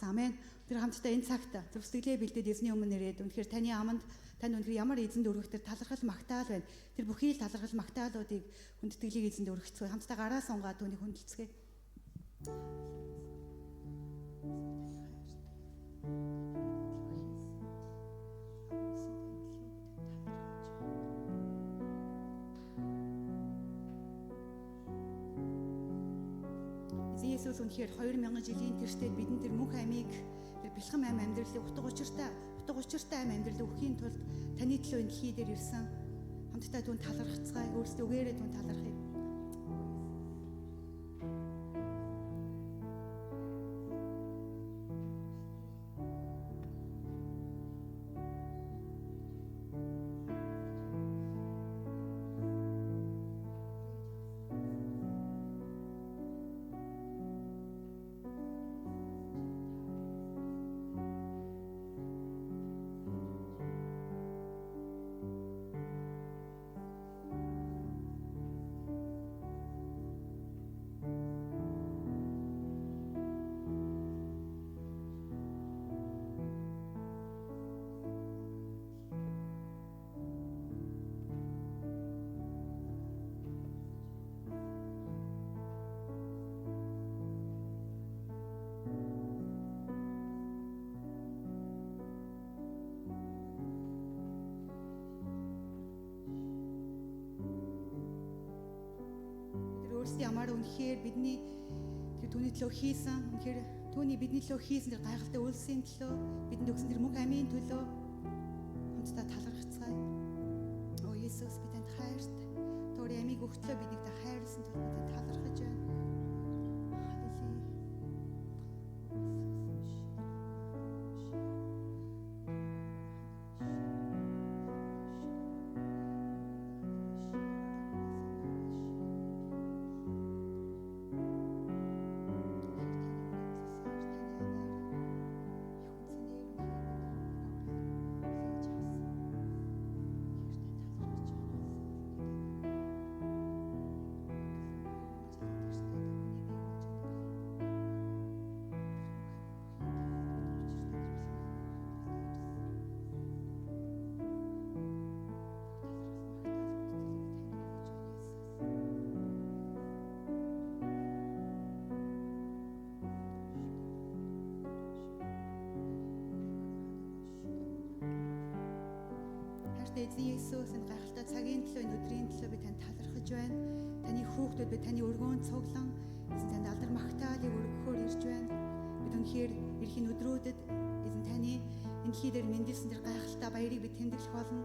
бас амен. Тэр хамтдаа энэ цагт зөв сэтгэлээ бэлдээд эзний өмнө ирээд үнэхээр таны аманд тань үнэхээр ямар эзэнд өргөх тэр талархал магтаал байна. Тэр бүхий л талархал магтаалуудыг хүндэтгэлийг эзэнд өргөцгөө. Хамтдаа гараа сунгаад түүнийг хүндэлцгээе. Иесус үнэхээр 2000 жилийн тэртээ бидэнд тэр мөнх амийг тэр бэлхэм ам амьдралыг утга учиртай ам амьдрал өгөхийн тулд таны төлөө энэ дэлхий дээр ирсэн. Хамтдаа түүнд талархацгаая. Өөрсдөө үгээрээ түүнд талархъя. Ямар үнэхээр бидний тэр түүний төлөө хийсэн үнэхээр түүний бидний төлөө хийсэн тэр гайхалтай үйлсийн төлөө бидэнд өгсөн тэр мөнх амийн төлөө хамтдаа талархацгаая. Оо Иесус би танд хайртай. Төр ямиг өгтлөө биднийг та хайрлсан төлөө танд талархаж байна. Эзэн Иесус энэ гайхалтай цагийн төлөө энэ өдрийн төлөө би танд талархаж байна. Таны хүүхдүүд би таны өргөөнд цуглан эзэн танд алдар магтаалыг өргөхөөр ирж байна. Бид үнэхээр эрхийн өдрүүдэд эзэн таны энэ дэлхий дээр мэндэлсэн тэр гайхалтай баярыг бид тэмдэглэх болно.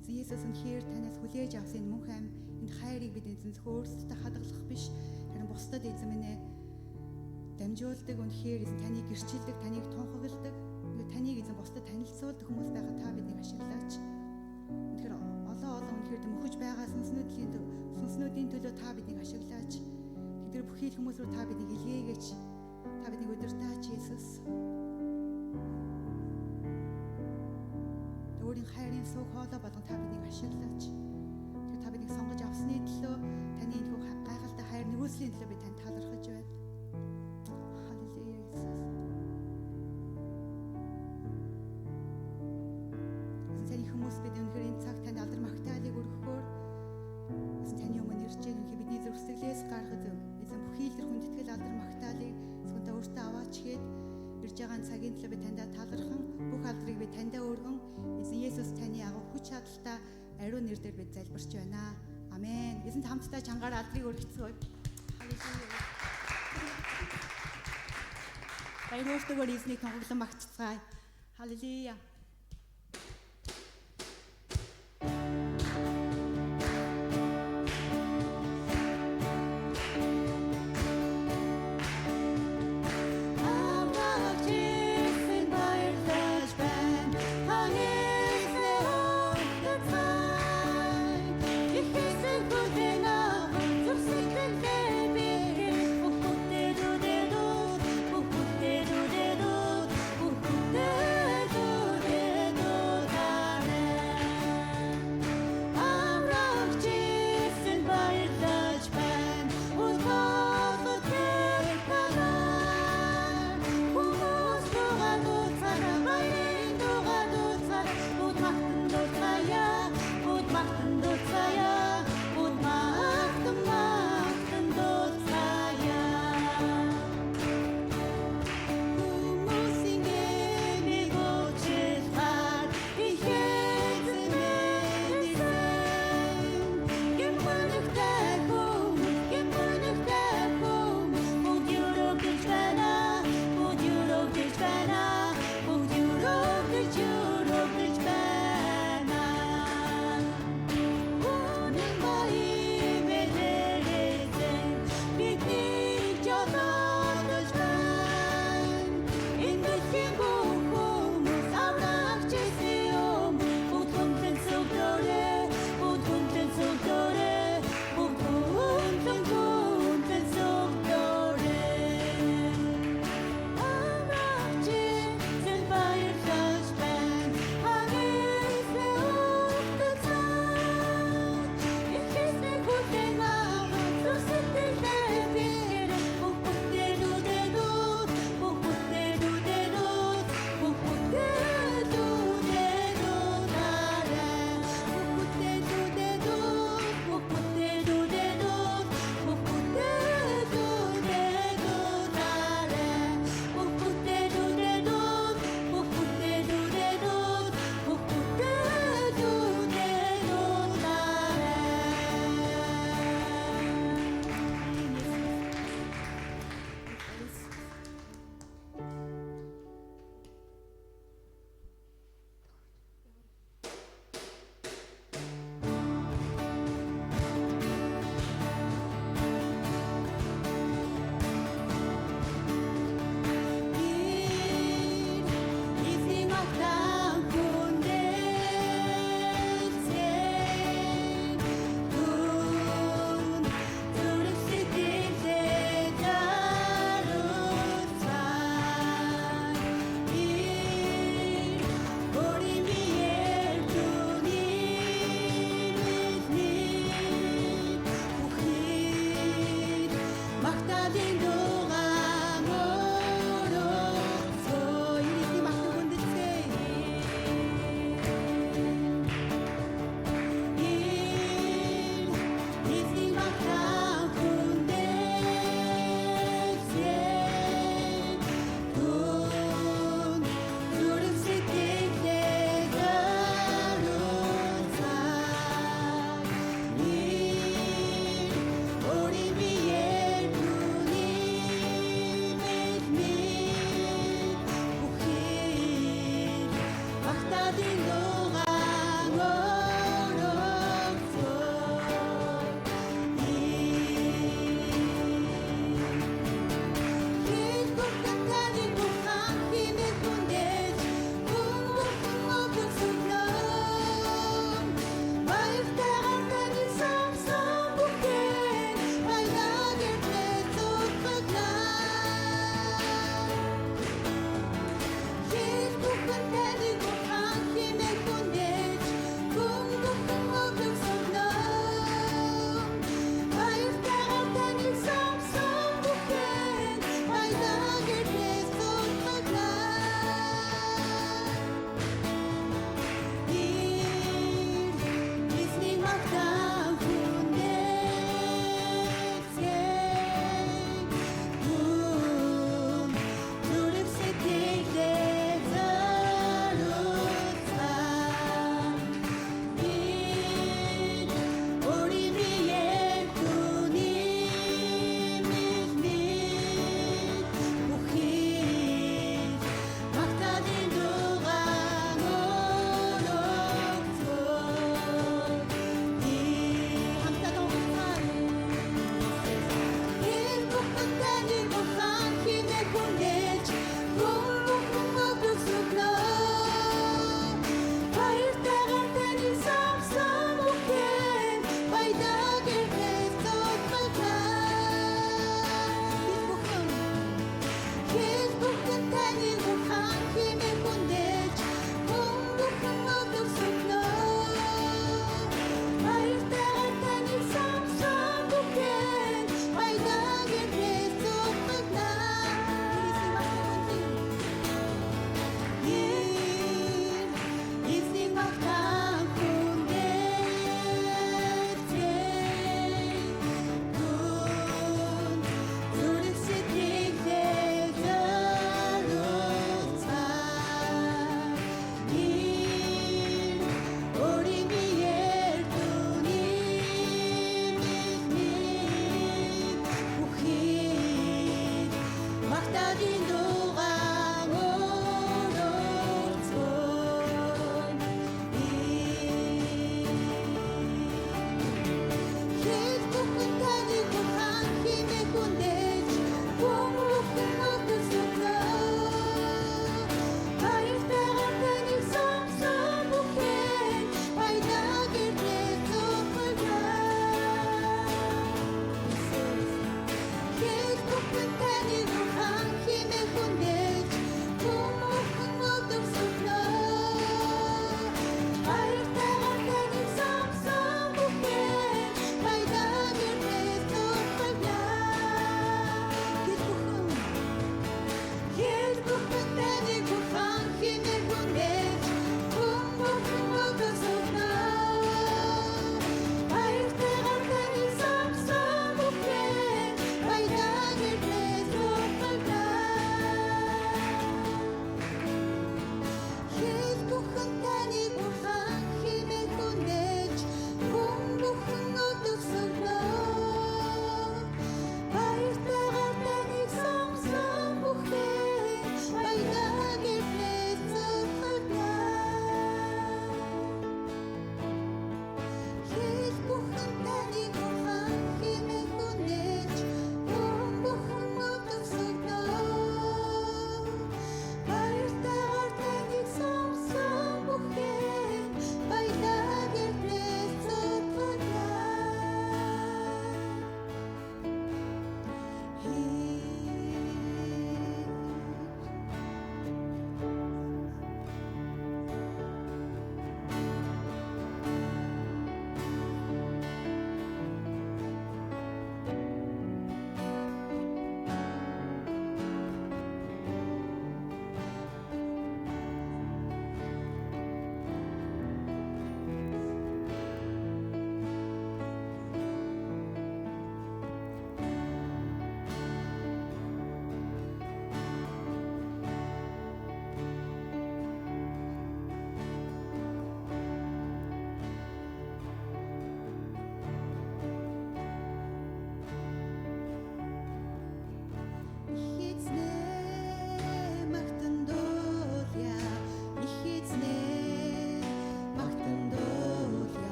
Эзэн Иесус үнэхээр танаас хүлээж авсан энэ мөнх ам энэ хайрыг бид эзэн зөвхөн хадгалах биш харин бусдад эзэн минь дамжуулдаг үнэхээр эзэн таныг гэрчилдэг, таныг тунхагладаг, таныг эзэн бусдад танилцуулдаг хүмүүс байгаа та биднийг ашиглаач. Үнэхээр олон үнэхээр мөхөж байгаа сүнснүүдийн төлөө та биднийг ашиглаач. Тэдгээр бүхий л хүмүүс рүү та биднийг илгээгээч. Та биднийг удирдаач Иесус. Өөрийн хайрын сүг хоолой болгон та биднийг ашиглаач. Тэгэхээр та биднийг сонгож авсны төлөө таны энэ гайхалтай хайр нөөцлийн төлөө би танд талархаж байна. Хүмүүс бид үнэхээр энэ цаг танд алдар магтаалыг өргөхөөр эзэн таны өмнө ирж байгаа үнэхээр бидний зүрхсэглээс гаргаж эзэн бүхий л тэр хүндэтгэл алдар магтаалыг зөвхөн өөртөө аваач гээд ирж байгаа цагийн төлөө би таньдаа талархан бүх алдрыг би таньдаа өргөн эзэн Иесус таны агуу хүч чадалтай ариун нэрээр бид залбирч байна. Амен. Эзэнт хамтдаа чангаар алдрыг өргөцгөөе. Халелуя. Баяр өөртөөр эзнийг тунхаглан магтцгаая. Халелуя. Do Хэл бүхэн таныг ухаан хэмээх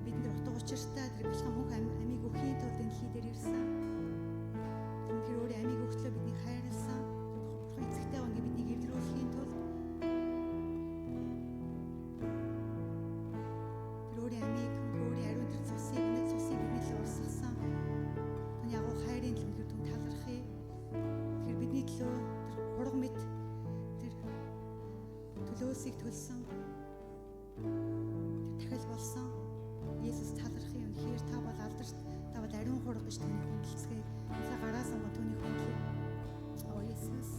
Бид нэр утга учиртай тэр бэлхэн мөнх амийг өгхийн тулд энэ дэлхий дээр ирсэн. Тэр өөрийн амийг өгчлөө бидний хайрлсан. Бурхан эцэгтэй өнгийн биднийг эвдрүүлэхийн тулд тэр өөрийн амийг өөрийн ариун тэр цусыг бидний л урсгасан. Түүний агуу хайрын төлөв түн талархъя. Тэр бидний төлөө тэр хураг мэд тэр төлөөсийг төлсөн. Дахил болсон. Есүс талархын үнэхээр та бол алдарт, та бол ариун хураг гэж түүний хүндлцгээе. Та гараас ангуу түүний хүндлэе. Оо Есүс.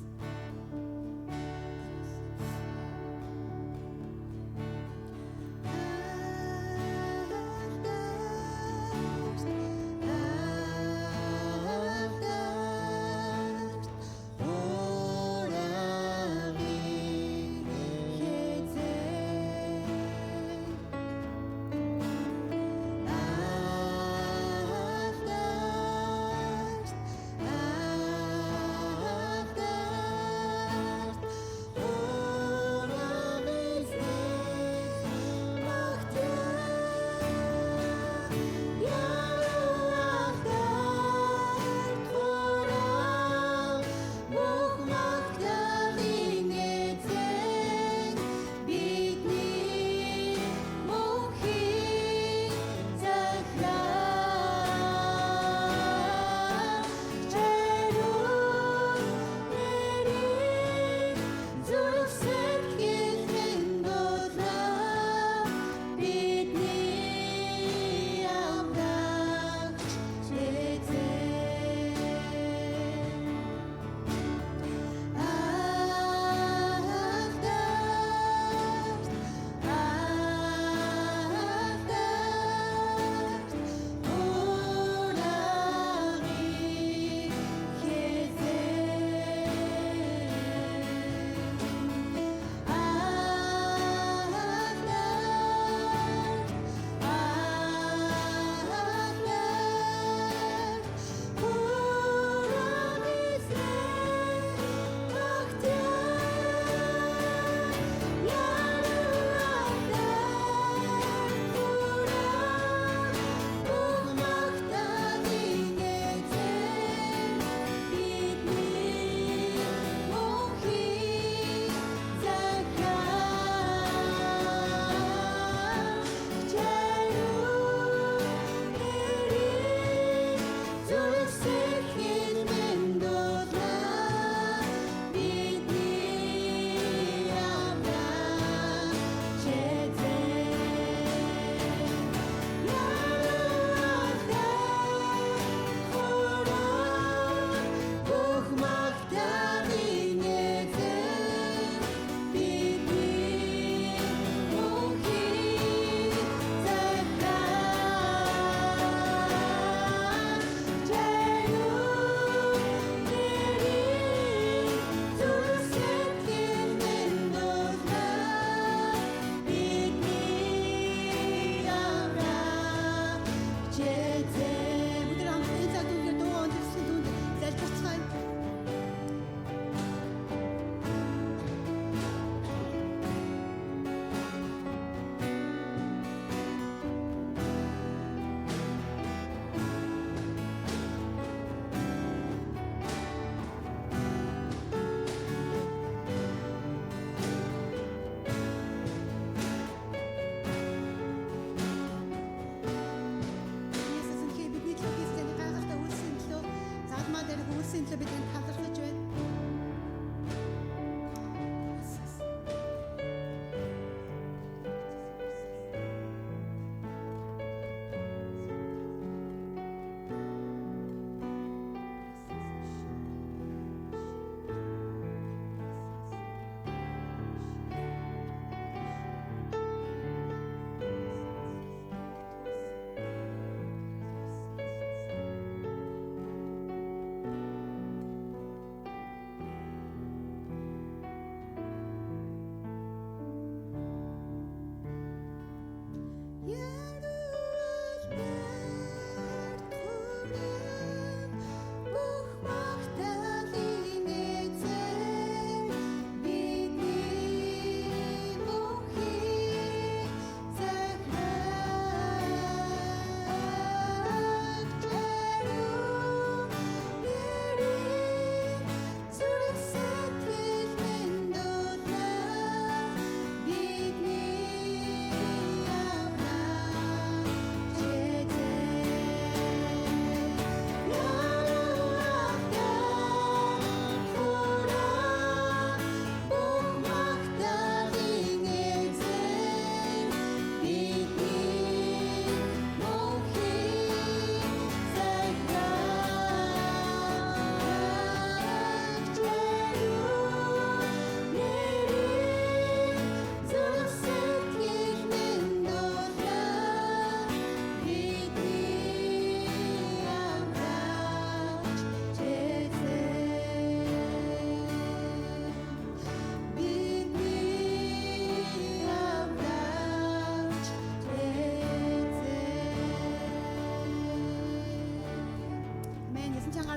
улмаа дээр хөөсийн төлөө бид танд талархаж байна.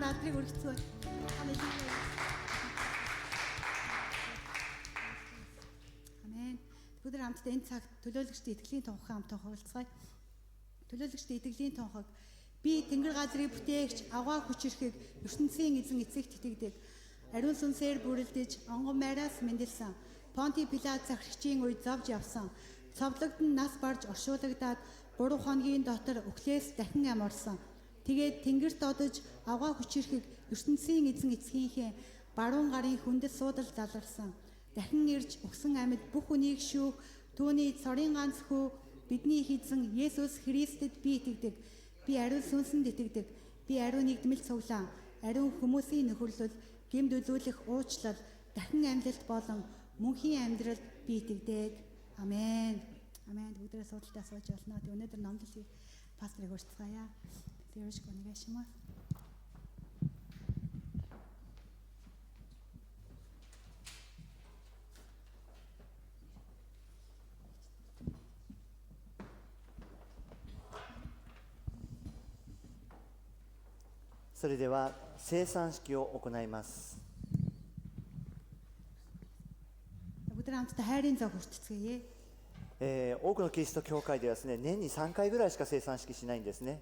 Надрыг өргөцгөө. Амен. Бүгд хамтдаа энэ цагт төлөөлөгчдийн итгэлийн тунхагийн хамтаа хуралцгаая. Төлөөлөгчдийн итгэлийн тунхаг би тэнгэр газрыг бүтээгч аваа хүчрэхийг ертөнцийн эзэн эцэгт итгэдэг. Ариун сүнсээр бүрэлдэж онгон майраас мэндэлсэн. Понти Пилат захирагчийн үед зовж явсан. Цовлогдсон нас барж оршуулгадаад 3 хоногийн дотор өглөөс дахин амарсан. Тэгээд тэнгэрт одож аваа хүчрэхийг ертөнцийн эзэн эцгийнхээ баруун гарын хүндэс суудал заларсан. Дахин ирж өгсөн амьд бүх үнийг шүүх түүний цорын ганц хүү бидний их эзэн Есүс Христэд би итгэдэг. Би ариун сүнсэнд итгэдэг. Би ариун нэгдмэл цуглаан, ариун хүмүүсийн нөхөрлөл, гэмд үзүүлэх уучлал, дахин амьлалт болон мөнхийн амьдралд би итгэдэг. Амен. Амен. Бүгдээ суудалтаа сууж болно. Тэг өнөөдөр номлолыг пасторыг урьдцгаая. Тэрэж гоногашмаа.それでは聖餐式を行います。Бүгд хамтдаа хайрын зог хүртцгээе. 多くのキリスト教会ではですね、年に3回ぐらいしか聖餐式しないんですね。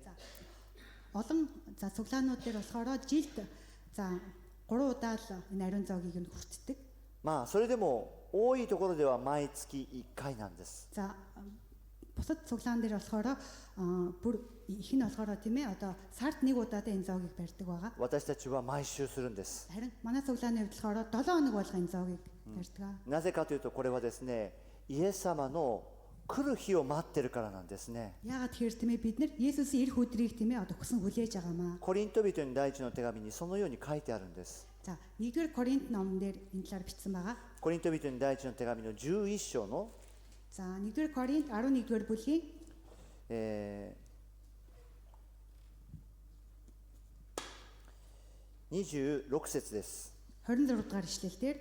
Олон цуглаанууд дээр болохоор жилд 3 удаа л энэ ариун зоогийг нь хүртдэг. まあそれでも多いところでは毎月1回なんです。 За бусад цуглаан дээр болохоор бүр их нь болохоор тийм ээ одоо сард 1 удаадаа энэ зоогийг барьдаг байгаа. 私たちは毎週するんです。 Харин манай цуглааны хувьд болохоор 7 хоног болгоо энэ зоогийг барьдаг. なぜかというとこれはですね、イエス様の来る日を待ってるからなんですね。 Яагаад тэгэхээр тийм ээ бид нар Есүсийн ирэх өдрийг тийм ээ одоо хүсэн хүлээж байгаамаа. コリント人に第一の手紙にそのように書いてあるんです。 За 1-р Коринт номон дээр энэ талаар бичсэн байгаа. コリント人に第一の手紙の11章の За 1-р Коринт 11-р бүлгийн 26節です。 26 дугаар ишлэл дээр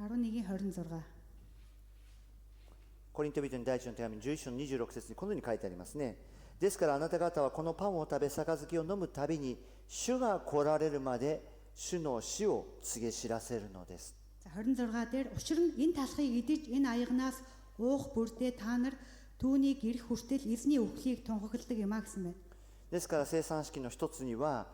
11-ийн 26. コリント人に第一の手紙11章の26節にこのように書いてありますね。ですからあなた方はこのパンを食べ杯を飲むたびに主が来られるまで主の死を告げ知らせるのです。 За 26 дээр учир нь энэ талхыг идэж энэ аягнаас уух бүртээ та нар түүнийг ирэх хүртэл эзний үхлийг тунхагладаг юм а гэсэн байна. ですから聖餐式の一つには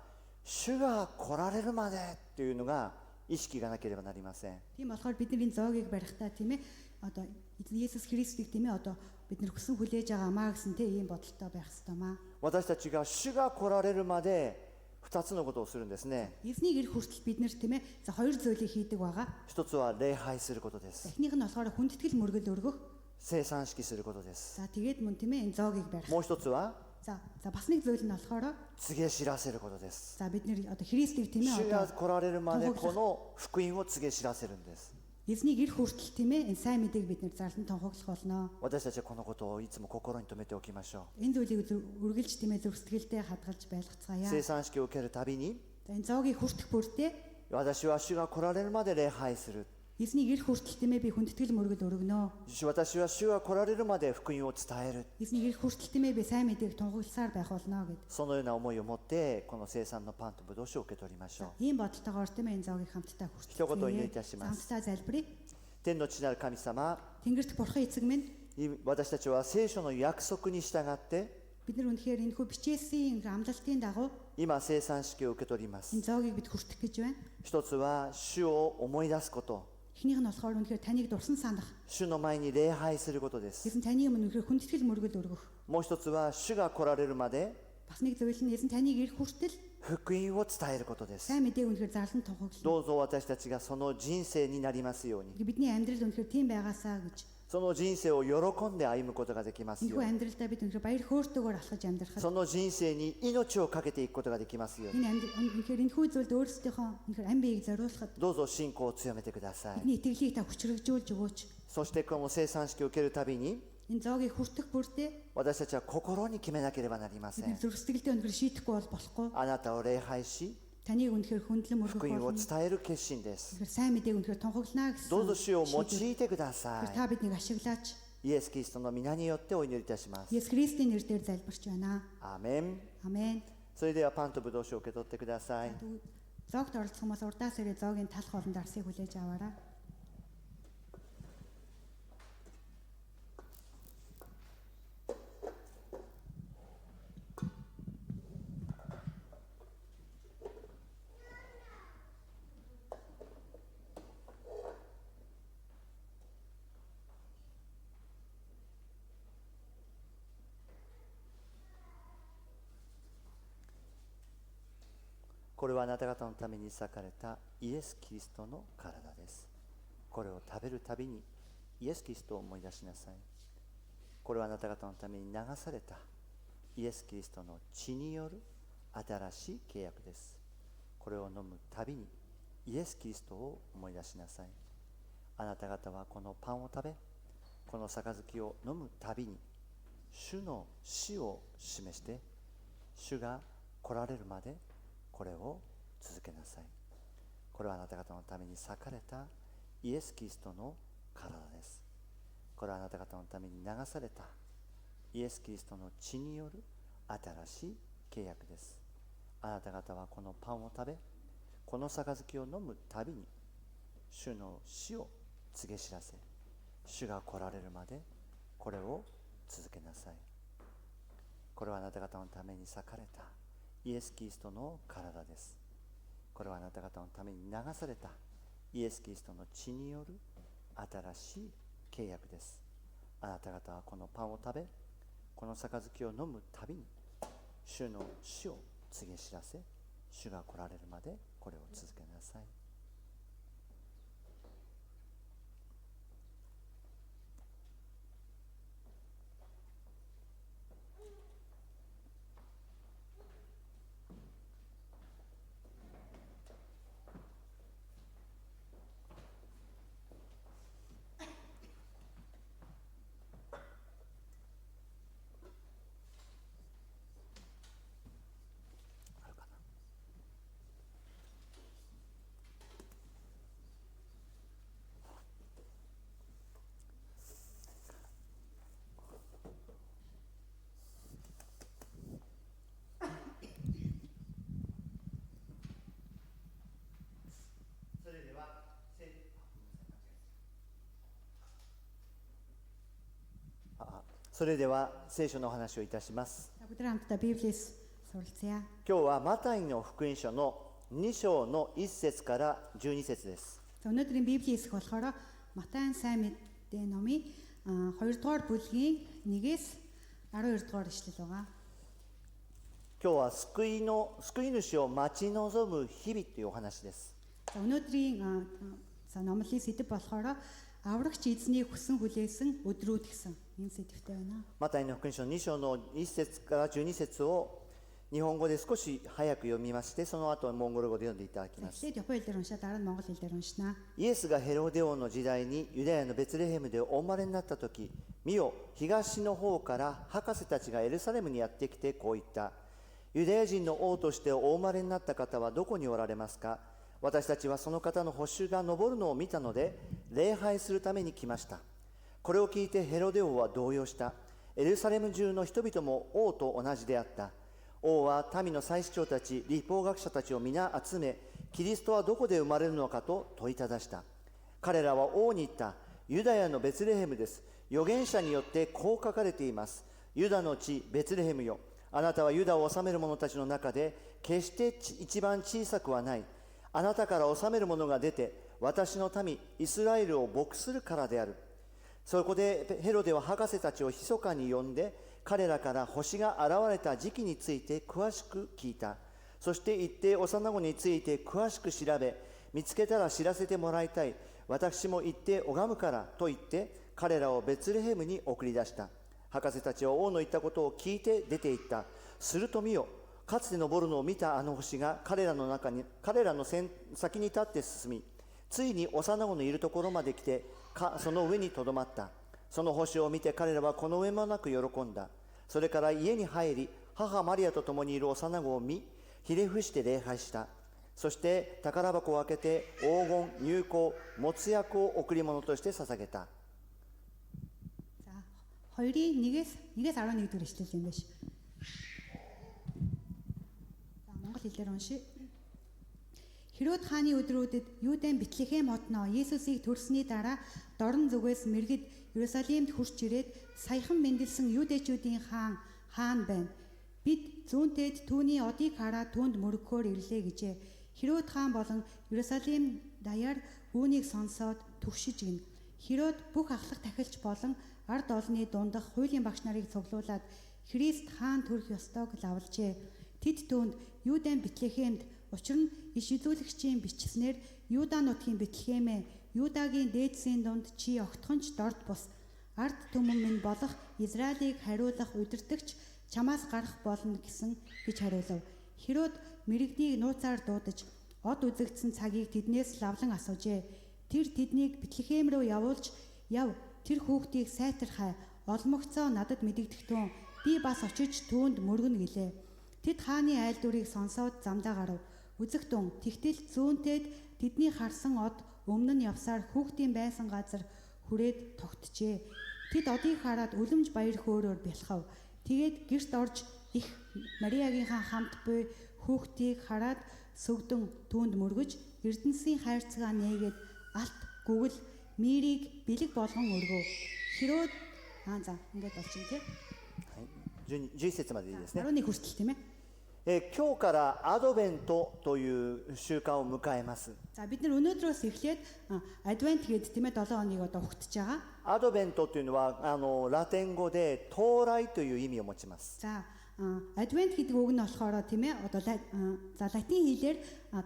主が来られるまでというのが意識がなければなりません。 Тийм болохоор бид нар энэ зоогийг барихтаа тийм ээ одоо эзэн Есүс Христийг тийм ээ одоо бид нар хүсэн хүлээж байгаамаа гэсэн тийм ийм бодолтой байх ёстой маа. 私たちが主が来られるまで2つのことをするんですね。 Эзнийг ирэх хүртэл бид нэр тийм ээ за хоёр зүйлийг хийдэг байгаа. 1つは礼拝することです。 Эхнийх нь болохоор хүндэтгэл мөргөл өргөх. 生産式することです。 За тэгээд мөн тийм ээ энэ зоогийг барих. もう1つは За бас нэг зүйл нь болохоор 告げ知らせることです。 за бид нэр одоо Христийг тийм 主 ээ が одоо 来られるまでこの福音を告げ知らせるんです。 Эзнийг ирэх хүртэл тийм ээ энэ сайн мэдээг бид нэр зарлан тунхаглах болно. 私たちはこのことをいつも心に留めておきましょ Энэ зүйлийг үргэлж тийм ээ зүрстгэлтэй хадгалжう。 байлгацгаая. 生産式を受けるたびに За энэ зоогийг хүртэх бүртээ 私は主が来られるまで礼拝する。 Эзнийг ирэх хүртэл тийм ээ би хүндэтгэл мөргөл өргөнө. 私は主が来られるまで福音を伝える。 Эзнийг ирэх хүртэл тийм ээ би сайн мэдээг тунхагласаар байх болно гэд. そのような思いを持ってこの生産のパンとブドウ酒を受け取りましょう。 Ийм бодолтойгоор тийм ээ энэ зоогийг хамтдаа Хичээл гол хүртээ. өнөө иташимас. Хамтдаа залбирая. 天の父なる神様、 Тэнгэрт бурхан эцэг минь 私たちは聖書の約束に従って бид нар үнэхээр энэ хүү бичээсийн амлалтын дагуу 今生産式を受け取ります。 энэ зоогийг бид хүртэх гэж байна. 一つは主を思い出すこと、 Эхнийх нь болохоор үнэхээр таныг дурсан санах. 主の前に礼拝することです。 Эзэн таны өмнө үнэхээр хүндэтгэл мөргөл өргөх. もう一つは主が来られるまで Бас нэг зүйл нь эзэн таныг ирэх хүртэл 福音を伝えることです。 сайн мэдээг үнэхээр зарлан тунхаглах. どうぞ私たちがその人生になりますように、 Бидний амьдрал үнэхээр тийм байгаасаа гэж. その人生を喜んで歩むことができますよ Энэхүү うに、 амьдралдаа бид үнэхээр баяр хөөртэйгээр алхаж амьдрахад その人生に命をかけていくことができますように、 энэ амьдрал үнэхээр энэхүү зүйлд өөрсдийнхөө үнэхээр ам биеийг зориулахад どうぞ信仰を強めてください。 бидний итгэлийг та хүчрэгжүүлж өгөөч. そしてこの生産式を受けるたびに Энэ зоогийг хүртэх бүртээ 私たちは心に決めなければなりませ бид ん。 зүрстгэлтэй үнэхээр шийдэхгүй бол болохгүй. あなたを礼拝し、 Таныг үнэхээр хүндлэн мөргөх 福音を болно. 伝える決心です。 Тэгэхээр сайн мэдээг үнэхээр тунхаглана гэсэн. どうぞ主を用 шийдвэр. いてくださ Тэгэхээр та биднийг ашиглаач. い。イエス・キリストの皆によってお祈りいたします。 Есүс Христийн нэрээр залбирч байна. アーメン。 Амен. それではパンとブドウ酒を受け取ってください。 Зоогт оролцох хүмүүс урдаас ирээ зоогийн талх хоолнд арсыг хүлээж аваарай.これはあなた方のために裂かれたイエス・キリストの体です。これを食べるたびにイエス・キリストを思い出しなさい。これはあなた方のために流されたイエス・キリストの血による新しい契約です。これを飲むたびにイエス・キリストを思い出しなさい。あなた方はこのパンを食べ、この杯を飲むたびに主の死を示して、主が来られるまでこれを続けなさい。これはあなた方のために裂かれたイエス・キリストの体です。これはあなた方のために流されたイエス・キリストの血による新しい契約です。あなた方はこのパンを食べ、この杯を飲むたびに主の死を告げ知らせ、主が来られるまでこれを続けなさい。これはあなた方のために裂かれたイエス・キリストの体です。これはあなた方のために流されたイエス・キリストの血による新しい契約です。あなた方はこのパンを食べ、この杯を飲むたびに主の死を告げ知らせ、主が来られるまでこれを続けなさい。それでは聖書のお話をいたします。 За бүгд хамтдаа Библиэс суралцъя. 今日はマタイの福音書の2章の1節から12節です。 За өнөөдрийн Библийн хэсэг болохоор Матай сайн мэдээ номын 2 дугаар бүлгийн 1-ээс 12 дугаар ишлэл байгаа. 今日は救い主を待ち望む日々というお話です。 За өнөөдрийн номлын сэдэв болохоор аврагч эзнийг хүсэн хүлээсэн өдрүүд гэсэн энэ сэдэвтэй байна. マタイの福音書2章の1節から12節を日本語で少し早く読みまして、その後モンゴル語で読んでいただきます。 Эхлээд Япон хэлээр уншаад дараа нь Монгол хэлээр уншнаа. イエスがヘロデ王の時代にユダヤのベツレヘムでお生まれになった時、見よ、東の方から博士たちがエルサレムにやってきてこう言った。ユダヤ人の王としてお生まれになった方はどこにおられますか。私たちはその方の星が昇るのを見たので礼拝するために来ました。これを聞いてヘロデ王は動揺した。エルサレム中の人々も王と同じであった。王は民の祭司長たち、律法学者たちを皆集め、キリストはどこで生まれるのかと問いただした。彼らは王に言った。ユダヤのベツレヘムです。預言者によってこう書かれています。ユダの地ベツレヘムよ。あなたはユダを治める者たちの中で決して一番小さくはない。あなたから治める者が出て、私の民イスラエルを牧するからである。そこでヘロデは博士たちを密かに呼んで、彼らから星が現れた時期について詳しく聞いた。そして行って幼子について詳しく調べ、見つけたら知らせてもらいたい。私も行って拝むからと言って、彼らをベツレヘムに送り出した。博士たちは王の言ったことを聞いて出て行った。すると見よ、かつて昇るのを見たあの星が彼らの先に立って進み、ついに幼子のいるところまで来て、その上にとどまった。その星を見て彼らはこの上もなく喜んだ。それから家に入り、母マリアと共にいる幼子を見、ひれ伏して礼拝した。そして宝箱を開けて黄金、乳香、没薬を贈り物として捧げた。 За 2-ийн 1-ээс 11 дэх эшлэл юм биш. За Монгол хэлээр уншия. Херод хааны өдрүүдэд Юудын Бэтлехэм хотноо Есүсийг төрсний дараа дорн зүгээс мэргэд Иерусалимд хурж ирээд саяхан мэндэлсэн юудэчүүдийн хаан байна. Бид зүүнтэд түүний одыг хараад түүнд мөрөгхөөр ирлээ гэжээ. Херод хаан болон Иерусалим даяар үүнийг сонсоод түгшиж гин. Херод бүх ахлах тахилч болон ард олны дундах хуулийн багш нарыг цуглуулад Христ хаан төрөх ёстойг лавлжээ. Тэд түүнд Юудын Бэтлехемд, учир нь иш үзүүлэгчийн бичснээр Юда нутгийн Бэтлехемэ, Юдагийн дээдсийн дунд чи огтхонч дорд бус. Ард түмэн минь болох Израилийг хариулах удирдагч чамаас гарах болно гэж хариулав. Херод мэрэгдийг нууцаар дуудаж од үзэгдсэн цагийг тэднээс лавлан асуужээ. Тэр тэднийг Бэтлехэм рүү явуулж, яв, тэр хүүхдийг сайтархай, олмогцоо надад мэдэгдэхтэн би бас очиж түүнд мөргөнө гэлээ. Тэд хааны айлдварыг сонсоод замдаа гарав. Үзэгтэн тэгтэл зүүнтэд тэдний харсан од өмнө нь явсаар хүүхдийн байсан газар хүрээд тогтжээ. Тэд одыг хараад үлэмж баяр хөөрөөр бэлхав. Тэгээд гэрт орж их Мариагийнхаа хамт буй хүүхдийг хараад сүгдэн түүнд мөргөж Эрдэнэсийн хайрцагаа нээгээд алт гүгэл мирийг бэлэг болгон өргөв. Херод ингээд болчих тийм. 11節までいいですね。 11 хүртэл тийм ээ. 今日からアドベントという習慣を迎えます。 За бид нар өнөөдрөөс эхлээд Advent гэдэг тийм ээ 7 хоног одоо ухтж байгаа. アドベントというのはラテン語で到来という意味を持ちます。 За Advent гэдэг үг нь болохоор тийм ээ одоо латин хэлээр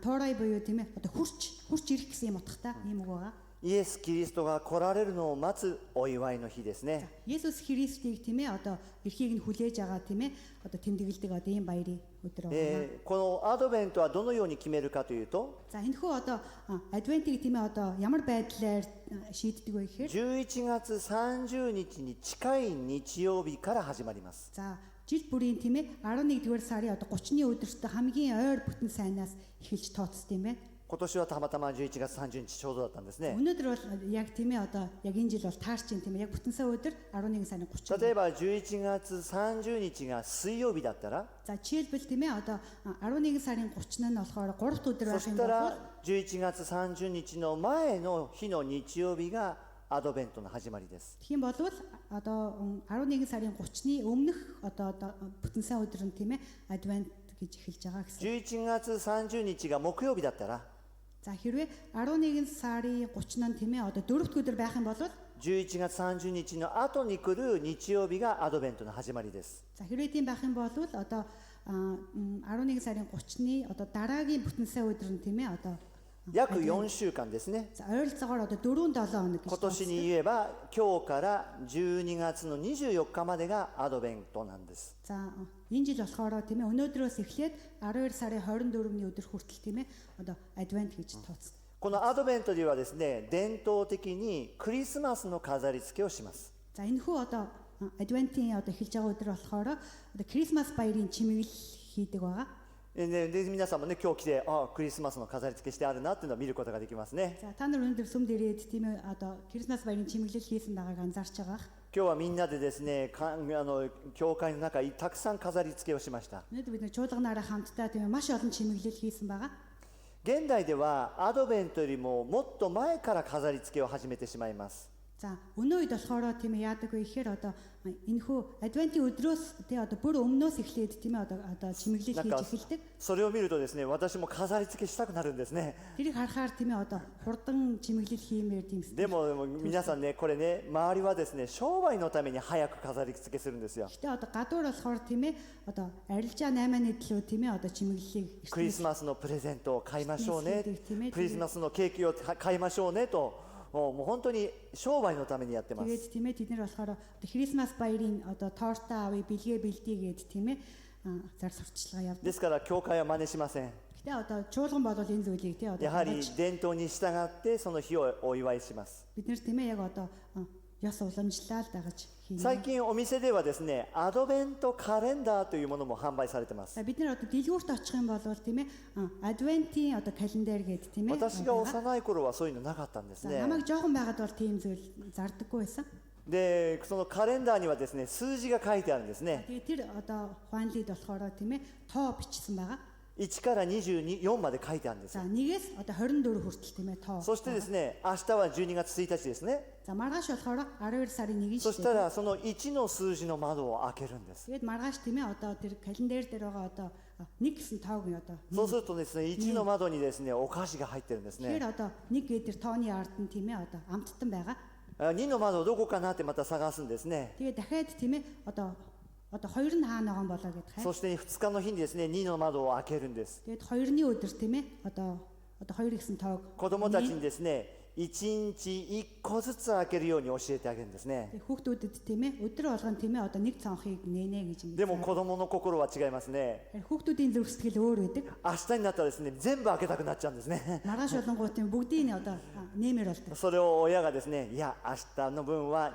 туурай буюу тийм ээ одоо хурч ирэх гэсэн юм утгатай ийм үг байгаа. イエス・キリストが来られるのを待つお祝いの日ですね。 Есүс Христийг тийм ээ одоо эрхийг нь хүлээж байгаа тийм ээ одоо тэмдэглэдэг одоо ийм баярын өдөр байна. このアドベントはどのように決めるかというと、 За энэ хүү одоо Advent-ийг тийм ээ одоо ямар байдлаар шийддэг вэ гэхээр 11月30日に近い日曜日から始まります。 За жил бүрийн тийм ээ 11-р сарын одоо 30-ны өдөртөө хамгийн ойр бүтэн сайнаас эхэлж тооцсон тийм ээ. 今年はたまたま11月30日ちょうどだったんですね。 Өнөөдөр бол яг тийм ээ одоо яг энэ жил бол таарч юм тийм ээ яг бүтэн сая өдөр 11 сарын 30. 例えば11月30日が水曜日だったら、 За жишээлбэл тийм ээ одоо 11 сарын 30 нь болохоор 3 дахь өдөр そ байх し юм た бол ら11月30日の前の日の日曜日がアドベントの始まりです。 тийм болвол одоо 11 сарын 30-ны өмнөх одоо бүтэн сая өдөр нь тийм ээ Advent гэж эхэлж байгаа гэсэн. 11月30日が木曜日だったら、 За хэрвээ 11 сарын 30 нь тийм ээ одоо 4 дахь өдөр байх юм бол 11月30日の後に来る日曜日がアドベントの始まりです。 за хэрвээ тийм байх юм бол одоо 11 сарын 30-ны одоо дараагийн бүтэн сая өдөр нь тийм ээ одоо 約4週間ですね。 за ойролцоогоор одоо 4-7 хоног гэж 今年に言えば今日から12月の24日までがアドベントなんです。 за энэ жил болохоор тийм ээ өнөөдрөөс эхлээд 12 сарын 24-ний өдөр хүртэл тийм ээ одоо адвент гэж тооцсон. このアドベントではですね、伝統的にクリスマスの飾り付けをします。 за энэ хүү одоо адвентийн одоо эхэлж байгаа өдөр болохоор одоо Крисмас баярын чимэглэл хийдэг байгаа. で皆さんもね今日来てクリスマスの飾り付けしてあるなっていうのを見ることができますね。 за та нар өнөөдөр сүмд ирээд тийм ээ одоо Крисмас баярын чимэглэл хийсэн байгааг анзаарч байгаа. 今日はみんなでですね、教会の中にたくさん飾り付けをしました。 өнөөдөр бид нэг чуулганаараа хамтдаа тийм ээ маш олон чимэглэл хийсэн байгаа. 現代ではアドベントよりももっと前から飾り付けを始めてしまいます。 за өнөө үед болохоор тийм ээ яадаг вэ гэхээр одоо энэхүү адвентийн өдрөөс тий одоо бүр өмнөөс эхлээд тийм ээ одоо чимэглэл хийж эхэлдэг. それを見るとですね、私も飾り付けしたくなるんですね。 тэрийг харахаар тийм ээ одоо хурдан чимэглэл хиймээр тиймでも皆さんね、これね、周りはですね、商売のために早く飾り付けするんですよ。 гэтээ одоо гадуур болохоор тийм ээ одоо арилжаа 8-ны төлөө тийм ээ одоо чимэглэлийг クリスマスのプレゼントを買いましょうね、クリスマスのケーキを買いましょうねと、もう本当に商売のためにやってます。 тэгээд тийм ээ тэд нар болохоор одоо Крисмас баярын одоо торта авъя бэлгээ бэлдээгээд тийм ээ зар сурталчилгаа явуулдаг. ですから教会は真似しません。 гэтээ одоо чуулган бол энэ зүйлийг тий одоо やはり伝統に従ってその日をお祝いします。 бид нар тийм ээ яг одоо ёс уламжлалаа дагаж хийнэ. 最近お店ではですね、アドベントカレンダーというものも販売されてます。 бид нар одоо дэлгүүрт очих юм бол тийм ээ адвентийн одоо календар гэдэг тийм ээ. 私が幼い頃はそういうのなかったんですね。 намайг жоохон байгаад бол тийм зүйл зардаггүй байсан. で、そのカレンダーにはですね、数字が書いてあるんですね。 тэгээд тэр одоо хуанлид болохоор тийм ээ тоо бичсэн байгаа. 1から24まで書いてあるんです за 1-ээс одоо 24 хүртэл тийм ээ тоо. そしてですね、明日は12月1日ですね。 за marгааш болохоор 12 сарын 1-нд そしたらその1の数字の窓を開けるんです。 тэгээд маргааш тийм ээ одоо тэр календар дээр байгаа одоо 1 гэсэн тоог нь одоо そうするとですね、1の窓にですね、お菓子が入ってるんですね。 тэгэхээр одоо 1 гэдэг тооны ард нь тийм ээ одоо амттан байгаа. 2の窓どこかなってまた探すんですね。 тэгээд дахиад тийм ээ одоо 2 нь хаана байгаа юм болоо гэдэг. そして2日の日にですね、2の窓を開けるんです。 тэгээд 2-ны өдөр тийм ээ одоо 2 гэсэн тоог 子供たちにですね、1日1個ずつ開けるように教えてあげるんですね。 хүүхдүүдэд тийм ээ өдөр болгон тийм ээ одоо 1 цонхыг нээнэ гэж でも子供の心は違いますね。 хүүхдүүдийн зүрх сэтгэл өөр байдаг. 明日になったらですね、全部開けたくなっちゃうんですね。 маргааш болонгууд тийм бүгдийг нь одоо нэмэр болдог. それを親がですね、いや明日の分は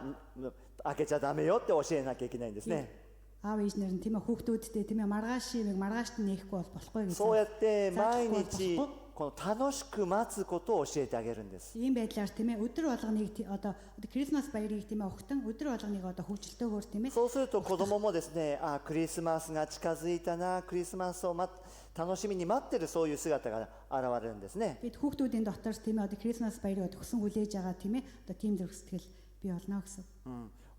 開けちゃダメよって教えなきゃいけないんですね。 аав ээжнэр нь тийм ээ хүүхдүүдтэй тийм ээ маргаашд нээхгүй бол болохгүй гэж. そうやって毎日この楽しく待つことを教えてあげるんです。 ийм байдлаар тийм ээ өдөр болгоныг одоо Крисмас баярыг тийм ээ огтон өдөр болгоныг одоо хөвчлөлтөөр тийм ээ そうすると子供もですね、クリスマスが近づいたな、クリスマスを楽しみに待ってるそういう姿が現れるんですね。 бид хүүхдүүдийн дотор тийм ээ одоо Крисмас баярыг төгсөн хүлээж байгаа тийм ээ одоо тийм зүрх сэтгэл бий болно гэсэн.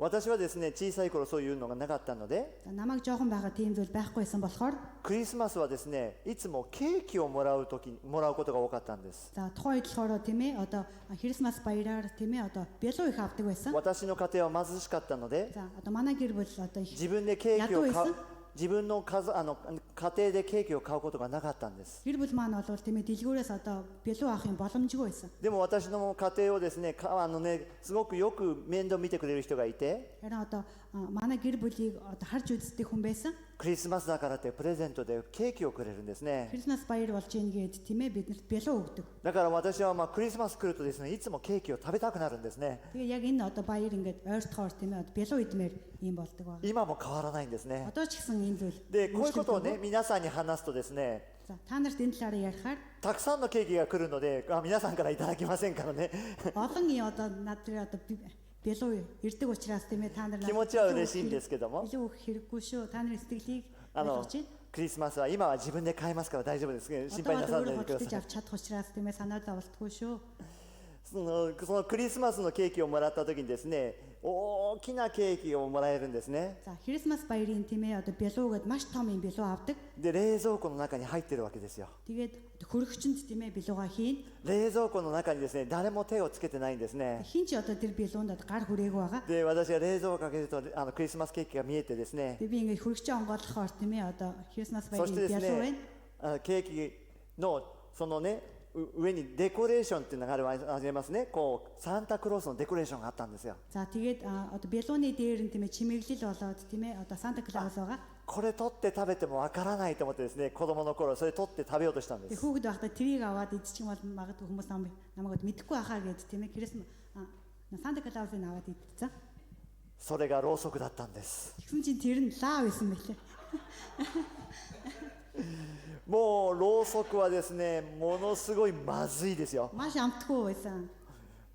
私はですね、小さい頃そういうのがなかったので、 намайг жоохон байгаа тийм зүйл байхгүйсэн болохоор クリスマスはですね、いつもケーキをもらうことが多かったんです。 за тухайн үед болохоор тийм ээ одоо Крисмас баяраар тийм ээ одоо бэлүү их авдаг байсан. 私の家庭は貧しかったので、 за одоо манай гэр бүл одоо их 自分でケーキを買う ядуу байсан. 自分の家庭でケーキを買うことがなかったんです。 гэр бүл маань бол тийм ээ дэлгүүрээс одоо бэлүү авах юм боломжгүй байсан. でも私の家庭をですね、すごくよく面倒見てくれる人がいて、 харин одоо манай гэр бүлийг одоо харж үздэг хүн байсан. クリスマスだからってプレゼントでケーキをくれるんですね。 Крисмас баяр болж ийн гээд тийм ээ биднэрт бэлүү өгдөг. だから私はクリスマス来るとですね、いつもケーキを食べたくなるんですね。 Тэгээ яг энэ одоо баяр ингээд ойртохоор тийм ээ бэлүү идмээр юм болдог ба. 今も変わらないんですね。 Одоо ч гэсэн энэ зүйл. で、こういうことをね、皆さんに話すとですね、 за та нарт энэ талаараа ярихаар たくさんのケーキが来るので、皆さんからいただきませんからね。 олон одоо над дээр одоо бэлүү ирдэг учраас тийм ээ та нар 気持ちは嬉しいんですけども、 бэлүү өгөх хэрэггүй шүү. Та нарын сэтгэлийг ойлгож байна. クリスマスは今は自分で買いますから大丈夫です。心配なさらないでくだ одоо さい。 авч чадах учраас тийм ээ санаа зовлтгүй шүү. そのクリスマスのケーキをもらった時にですね、大きなケーキをもらえるんですね。 За Christmas баярын тийм ээ одоо бэлуугээд маш том юм бэлуу авдаг. で冷蔵庫の中に入ってるわけですよ。 Тэгээд хөрөгчөнд тийм ээ бэлуугаа хийн. 冷蔵庫の中にですね、誰も手をつけてないんですね。 Хин ч одоо тэр бэлуунд гар хүрээгүй байгаа. で私が冷蔵庫をかけるとクリスマスケーキが見えてですね、 Тэгээд би ингээд хөрөгчөө онгойлгохоор тийм ээ одоо Christmas そして баярын です бэлуу ね байна. ケーキのそのね上にデコレーションっていうのがありますね。こうサンタクロースのデコレーションがあったんですよ。 За тэгээд одоо бэлууны дээр нь тийм ээ чимэглэл болоод тийм ээ одоо Санта Клаус байгаа. これ取って食べてもわからないと思ってですね、子供の頃それ取って食べようとしたんで Тэгээд す。 хүүхэд байхдаа трийг аваад идчих юм бол магадгүй хүмүүс намайг мэдэхгүй байхаа гэж тийм ээ Christmas Санта Клаусыг аваад идчихсэн. それがろうそくだったんです。 Тэгсэн чинь тэр нь лав байсан мэлээ. もうろうそくはですね、ものすごいまずいですよ。 Маш амтгүй байсан.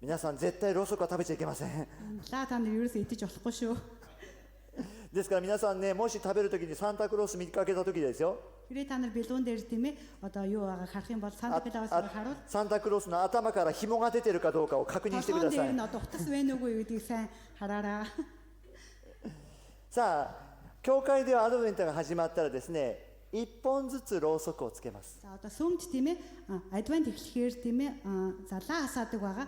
皆さん絶対ろうそくは食べちゃいけません。 Лаа та нар ерөөсөө идэж болохгүй шүү. ですから皆さんね、もし食べるときにサンタクロース見かけたときですよ。 Хэрэг та нар бэлуун дээр тийм ээ одоо юу байгааг харах юм бол Санта Клаусыг харуул. サンタクロースの頭から紐が出てるかどうかを確認してくだ Толгойн さ дээр い нь。одоо утас байна уугүй гэдгийг сайн хараараа. さあ、教会ではアドベントが始まったらですね、1本ずつろうそくをつけます。 За одоо сүмд тийм ээ адвент эхлэхээр тийм ээ за лаа хасаадаг байгаа.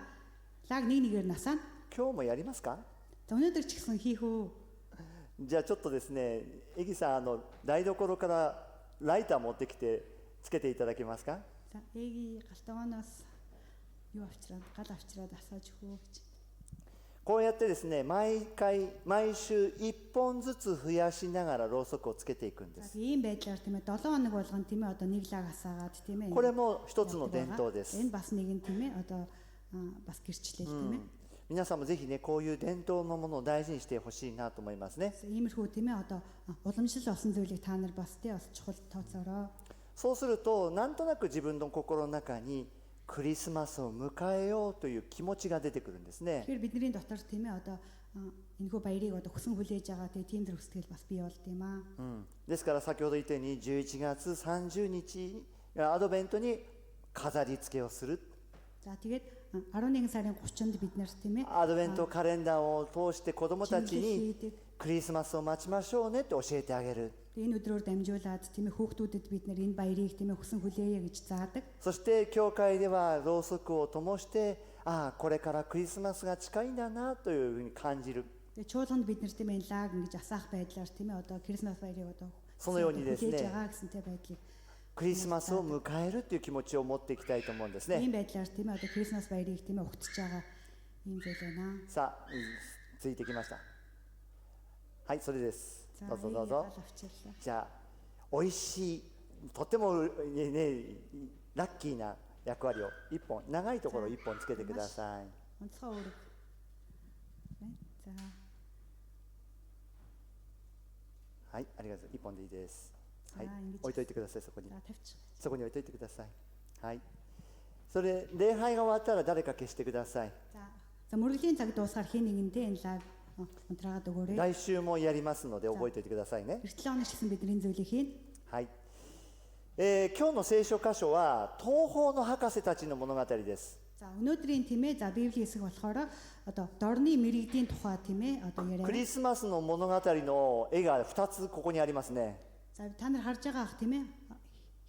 Лааг нэг нэгээр насаана. 今日もやりますか？ За өнөөдөр ч гэсэн хийх үү. じゃあちょっとですね、エギさん台所からライター持ってきてつけていただけますか？ За ээги галтгооноос юу авчираад гал авчираад асааж өгөө гэж. こうやってですね、毎週1本ずつ増やしながらろうそくをつけていくんで За す。 ийм байдлаар тийм ээ 7 хоног болгон тийм ээ одоо нэг лаг асаагаад тийм ээ. これも一つの伝統です。 Энэ бас нэг нь тийм ээ одоо бас гэрчлэл тийм ээ. 皆さんもぜひね、こういう伝統のものを大事にしてほしいなと思いますね。 Иймэрхүү тийм ээ одоо уламжлал болсон зүйлийг та нар бас тийм бас чухал тооцоороо. そうすると、なんとなく自分の心の中にクリスマスを迎えようという気持ちが出てくるんですね。 Тэгэхээр бидний дотор тийм ээ одоо энэхүү баярыг одоо хүсэн хүлээж байгаа тийм тэр хүсэл бас бий болд юм аа. ですから先ほど言ったように11月30日アドベントに飾り付けをする。 За тэгээд 11 сарын 30-нд бид нэр тийм ээ アドベントカレンダーを通して子どもたちに хийдэг. クリスマスを待ちましょうねって教えてあげる。 Энэ өдрөөр дамжуулаад тийм ээ хүүхдүүдэд бид нэр энэ баярыг тийм ээ хүсэн хүлээе гэж заадаг. そして教会ではろうそくを灯して、ああこれからクリスマスが近いんだなというふうに感じる。 Тэгээд чуулганд бид нэр тийм ээ лаг ингэж асаах байдлаар тийм ээ одоо Крисмас баярыг одоо そのようにですね、 хүлээж байгаа гэсэн тийм байдлыг クリスマスを迎えるという気持ちを持っていきたいと思うんですね。 ийм байдлаар тийм ээ одоо Крисмас баярыг тийм ээ өгтөж байгаа ийм зүйл байна. さあ、ついてきました。はい、それです。 За どうぞどうぞ。 гал авчирлаа. じゃあ、美味しい、とてもラッキーな役割を1本、長いところを1本つけてください。 Онцгой үүрэг. За はい、ありがとう。1本でいいです。はいさあ、置いといてください、そこに。 за тавьчих. そこに置いといてください。はい。それ、礼拝が終わったら誰か消してください。 За мөрөлийн цаг дуусгаар хин нэгэндээ энэ лайв унтраагаад өгөөрэй. 来週もやりますので覚えておいてくださいね。 Эртэл оног гэсэн бидний зүйлийг хийн. はい。今日の聖書箇所は東方の博士たちの物語です。 За өнөөдрийн тийм ээ за Библийн хэсэг болохоор одоо дорны мэрэгдийн тухай тийм ээ одоо ク яриа. リスマスの物語の絵が2つここにありますね。 За та нар харж байгаа ах тийм ээ.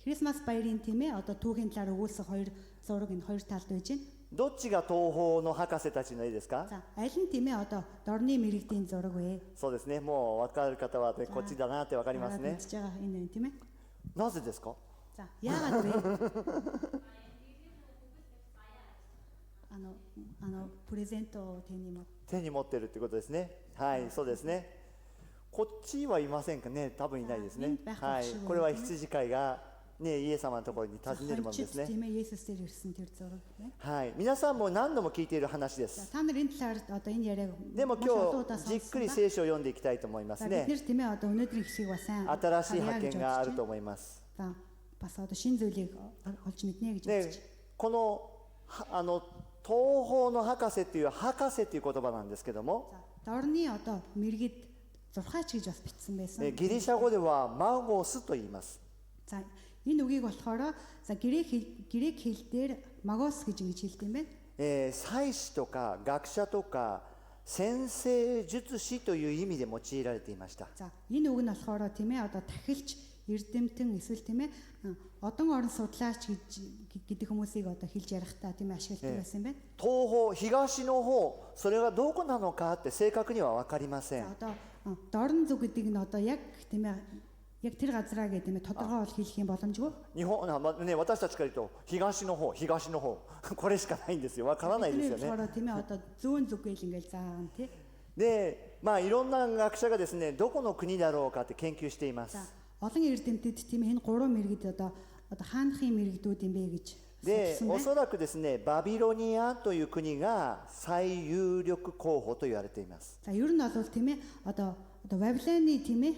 Крисмас баярын тийм ээ одоо түүхийн талаар өгүүлсэн хоёр зураг энэ хоёр талд байж байна. どっちが東方の博士たちの絵ですか？ За аль нь тийм ээ одоо дорны мэрэгдийн зураг вэ? そうですね。もう分かる方は、ね、こっちだなって分かりますね。 Мэдж байгаа энэ байна тийм ээ. なぜですか？ За яагаад вэ? プレゼントを手に持って 手に持ってるってことですね。はい、そうですね。こっちはいませんかね。多分いないですね。はい、これは羊飼いがね、イエス様のところに訪ねるものですね。 тийм ээ Есүс дээр ирсэн тэр зураг байна. はい、皆さんも何度も聞いている話で За す。 та нар энэ талаар одоо энэ яриаг でも маш олон 今 удаа 日じっくり сонссон. 聖書を読んでいきたいと思います За бид ね。 нэр тийм ээ одоо өнөөдрийн хэсгийг бас сайн 新しい харъя 発 гэж 見がある бодож と байна. 思います。 За бас одоо шинэ зүйлийг олж мэднэ гэж で бодож байна. この東方の博士っていう博士っていう言葉なんですけども、 За дорны одоо мэрэгд зурхаач гэж бас бичсэн байсан. ギリシャ語ではマゴスと言います。 За энэ үгийг болохоор за грек хэл дээр магос гэж ингэж хэлдэг юм байна. 祭司とか学者とか先生術師という意味で用いられていました。 За энэ үг нь болохоор тийм ээ одоо тахилч эрдэмтэн эсвэл тийм ээ одон орон судлаач гэдэг хүмүүсийг одоо хэлж ярихдаа тийм ээ ашигладаг байсан юм байна. 東方、東の方、それがどこなのかって正確には分かりません。 За одоо дорн зүг гэдэг нь одоо яг тийм ээ яг тэр газраа гэдэг тийм ээ тодорхой бол хэлэх юм боломжгүй. 日本ね、私たちから言うと東の方、東の方これしかないんですよ。分からないですよね。 болохоор тийм ээ одоо зүүн зүг гээл ингээл заагаан тий. で、いろんな学者がですね、どこの国だろうかって研究しています。 За олон эрдэмтэд тийм ээ энэ гурван мэрэгд одоо хаанхын мэрэгдүүд юм бэ гэж で、 судалсан お байна. そらくですね、バビロニアという国が最有力候補と言われています。 За ер нь бол тийм ээ одоо Вавилоны тийм ээ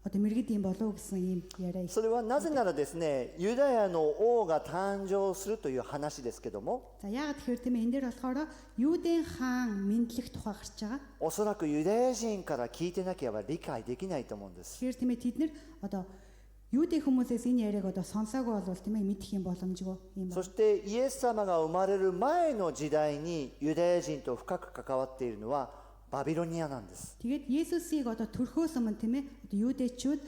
одоо мэрэгд юм болов уу гэсэн юм яриа. それはなぜならですね、ユダヤの王が誕生するという話ですけども、 За яагаад тэгэхээр тийм ээ энэ дээр болохоор Юудын хаан мэдлэх тухай гарч байгаа. おそらくユダヤ人から聞いてなければ理解できないと思うんです。 Тэгэхээр тийм ээ тэд нэр одоо Юудын хүмүүсээс энэ яриаг одоо сонсоогүй бол тийм ээ мэдэх юм боломжгүй юм そ байна. してイエス様が生まれる前の時代にユダヤ人と深く関わっているのはバビロニアなんです。 Тэгээд Есүсийг одоо төрхөөс өмнө тийм ээ одоо Юудэчүүд